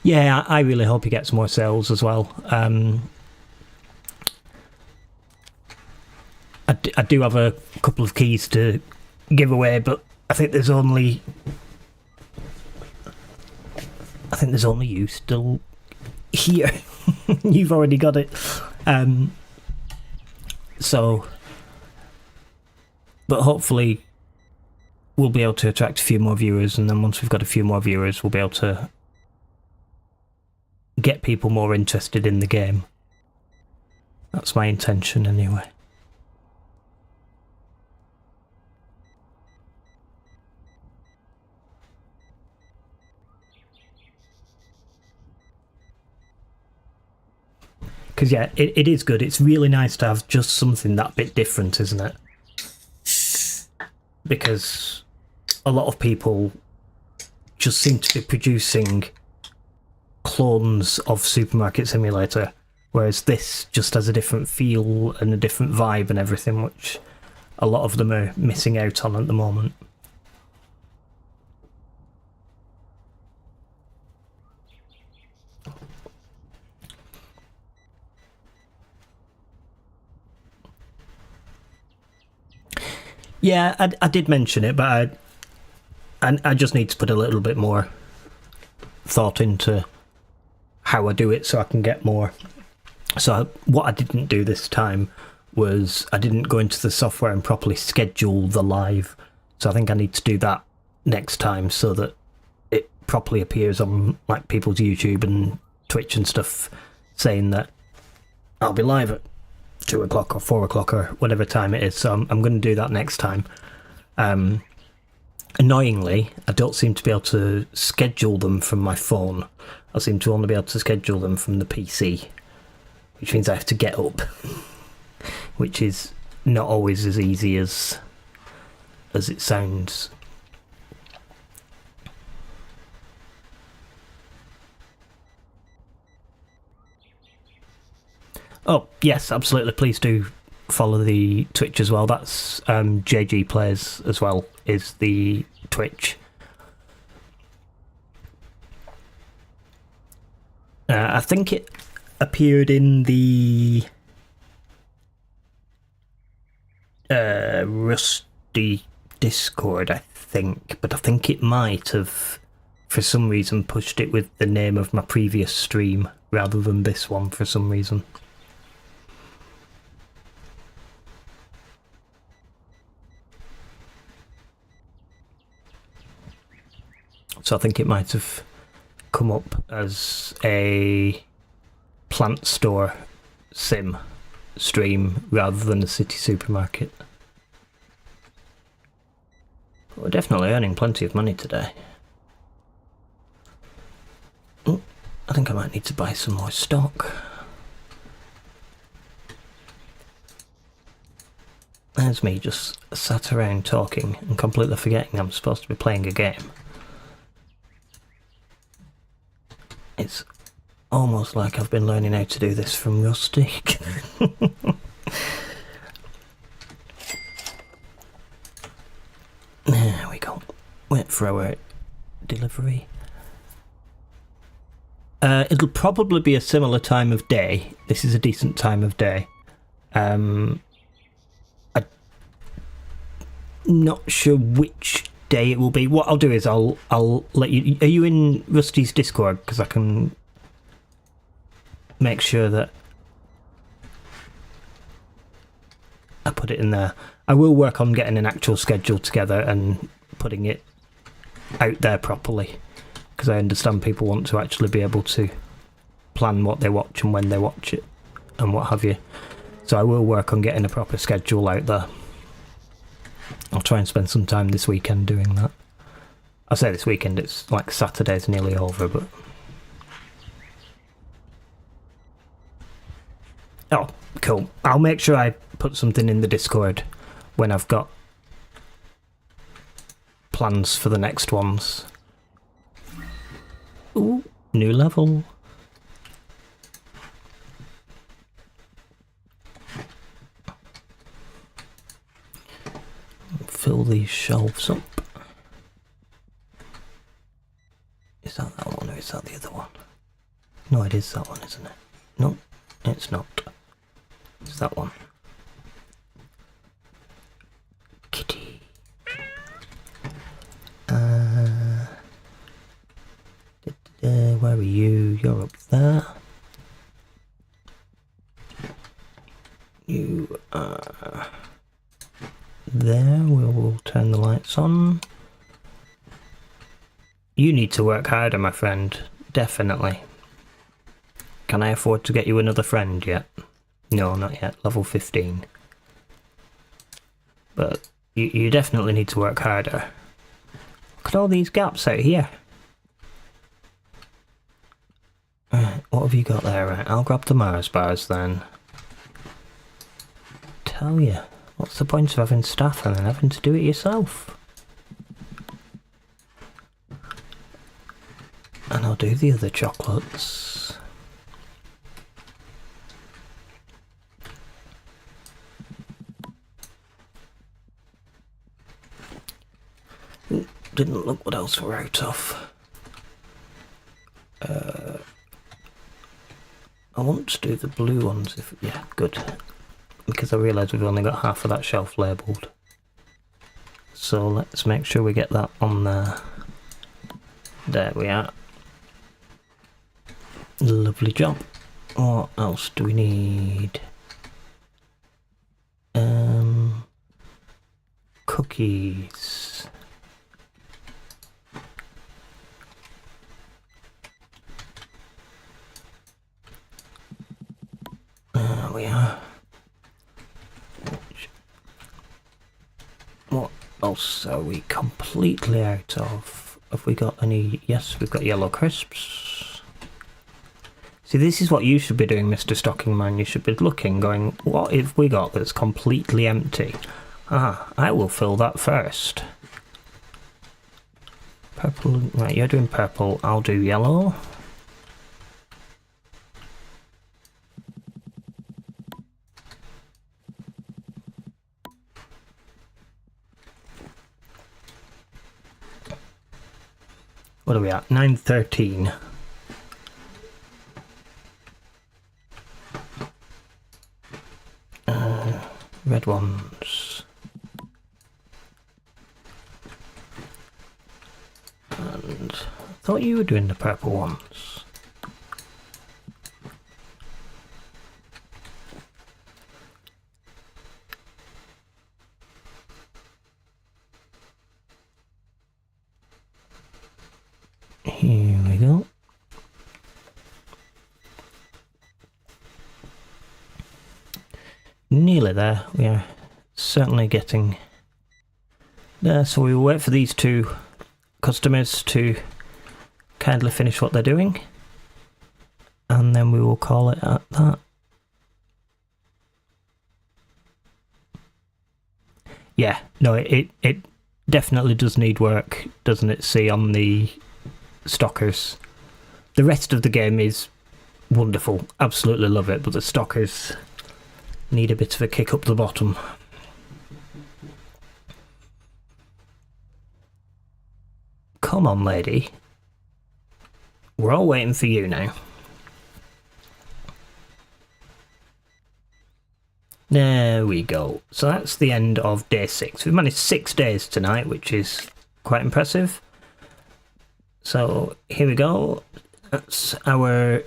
Yeah, I really hope he gets more sales as well. I do have a couple of keys to give away, but I think there's only you still here. You've already got it. So, but hopefully we'll be able to attract a few more viewers, and then once we've got a few more viewers, we'll be able to get people more interested in the game. That's my intention anyway. Because yeah, it is good. It's really nice to have just something that bit different, isn't it? Because a lot of people just seem to be producing clones of Supermarket Simulator, whereas this just has a different feel and a different vibe and everything, which a lot of them are missing out on at the moment. Yeah, I did mention it, but I just need to put a little bit more thought into how I do it so I can get more. So what I didn't do this time was I didn't go into the software and properly schedule the live. So I think I need to do that next time so that it properly appears on like people's YouTube and Twitch and stuff saying that I'll be live at 2 o'clock or 4 o'clock or whatever time it is. So I'm going to do that next time. Annoyingly, I don't seem to be able to schedule them from my phone. I seem to only be able to schedule them from the PC, which means I have to get up, which is not always as easy as it sounds. Oh, yes, absolutely. Please do follow the Twitch as well. That's JG Plays as well, is the Twitch. I think it appeared in the Rusty Discord, I think, but I think it might have, for some reason, pushed it with the name of my previous stream rather than this one for some reason. So I think it might have come up as a plant store sim stream rather than a city supermarket. But we're definitely earning plenty of money today. Oh, I think I might need to buy some more stock. There's me just sat around talking and completely forgetting I'm supposed to be playing a game. It's almost like I've been learning how to do this from Rusty. There we go. Wait for our delivery. It'll probably be a similar time of day. This is a decent time of day. I'm not sure which day it will be. What I'll do is I'll let you. Are you in Rusty's Discord? Because I can make sure that I put it in there. I will work on getting an actual schedule together and putting it out there properly, because I understand people want to actually be able to plan what they watch and when they watch it and what have you. So I will work on getting a proper schedule out there. I'll try and spend some time this weekend doing that. I say this weekend, it's like Saturday's nearly over, but... Oh, cool. I'll make sure I put something in the Discord when I've got plans for the next ones. Ooh, new level. Fill these shelves up. Is that one or is that the other one? No, it is that one, isn't it? No, it's not. It's that one. Kitty. Where are you? You're up there. You are there. We'll turn the lights on. You need to work harder, my friend. Definitely. Can I afford to get you another friend yet? No, not yet. Level 15. But you definitely need to work harder. Look at all these gaps out here. Right, what have you got there? Right, I'll grab the Mars bars then. Tell you, what's the point of having staff and then having to do it yourself? And I'll do the other chocolates. Didn't look what else we're out of. I want to do the blue ones if... Yeah, good. Because I realise we've only got half of that shelf labelled. So let's make sure we get that on there. There we are. Lovely job. What else do we need? Cookies. There we are. What else are we completely out of? Have we got any? Yes, we've got yellow crisps. See, this is what you should be doing, Mr. Stocking Man. You should be looking, going, what have we got that's completely empty? Ah, I will fill that first. Purple, right, you're doing purple, I'll do yellow. What are we at? 9:13. Red ones. And I thought you were doing the purple ones. Here we go. Nearly there. We are certainly getting there. So we will wait for these two customers to kindly finish what they're doing, and then we will call it at that. Yeah, no, it definitely does need work, doesn't it? See, on the stockers. The rest of the game is wonderful. Absolutely love it, but the stockers need a bit of a kick up the bottom. Come on, lady. We're all waiting for you now. There we go. So that's the end of day 6. We've managed 6 days tonight, which is quite impressive. So here we go. That's our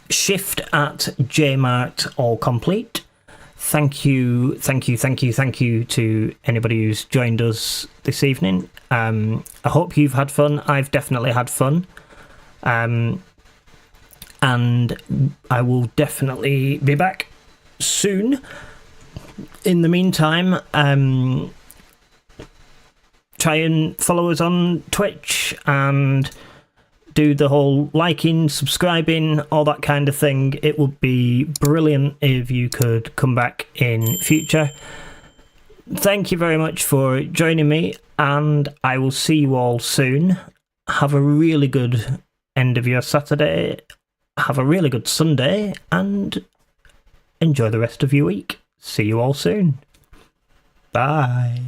shift at Jmart all complete. Thank you to anybody who's joined us this evening. I hope you've had fun. I've definitely had fun. And I will definitely be back soon. In the meantime, try and follow us on Twitch and do the whole liking, subscribing, all that kind of thing. It would be brilliant if you could come back in future. Thank you very much for joining me, and I will see you all soon. Have a really good end of your Saturday. Have a really good Sunday, and enjoy the rest of your week. See you all soon. Bye.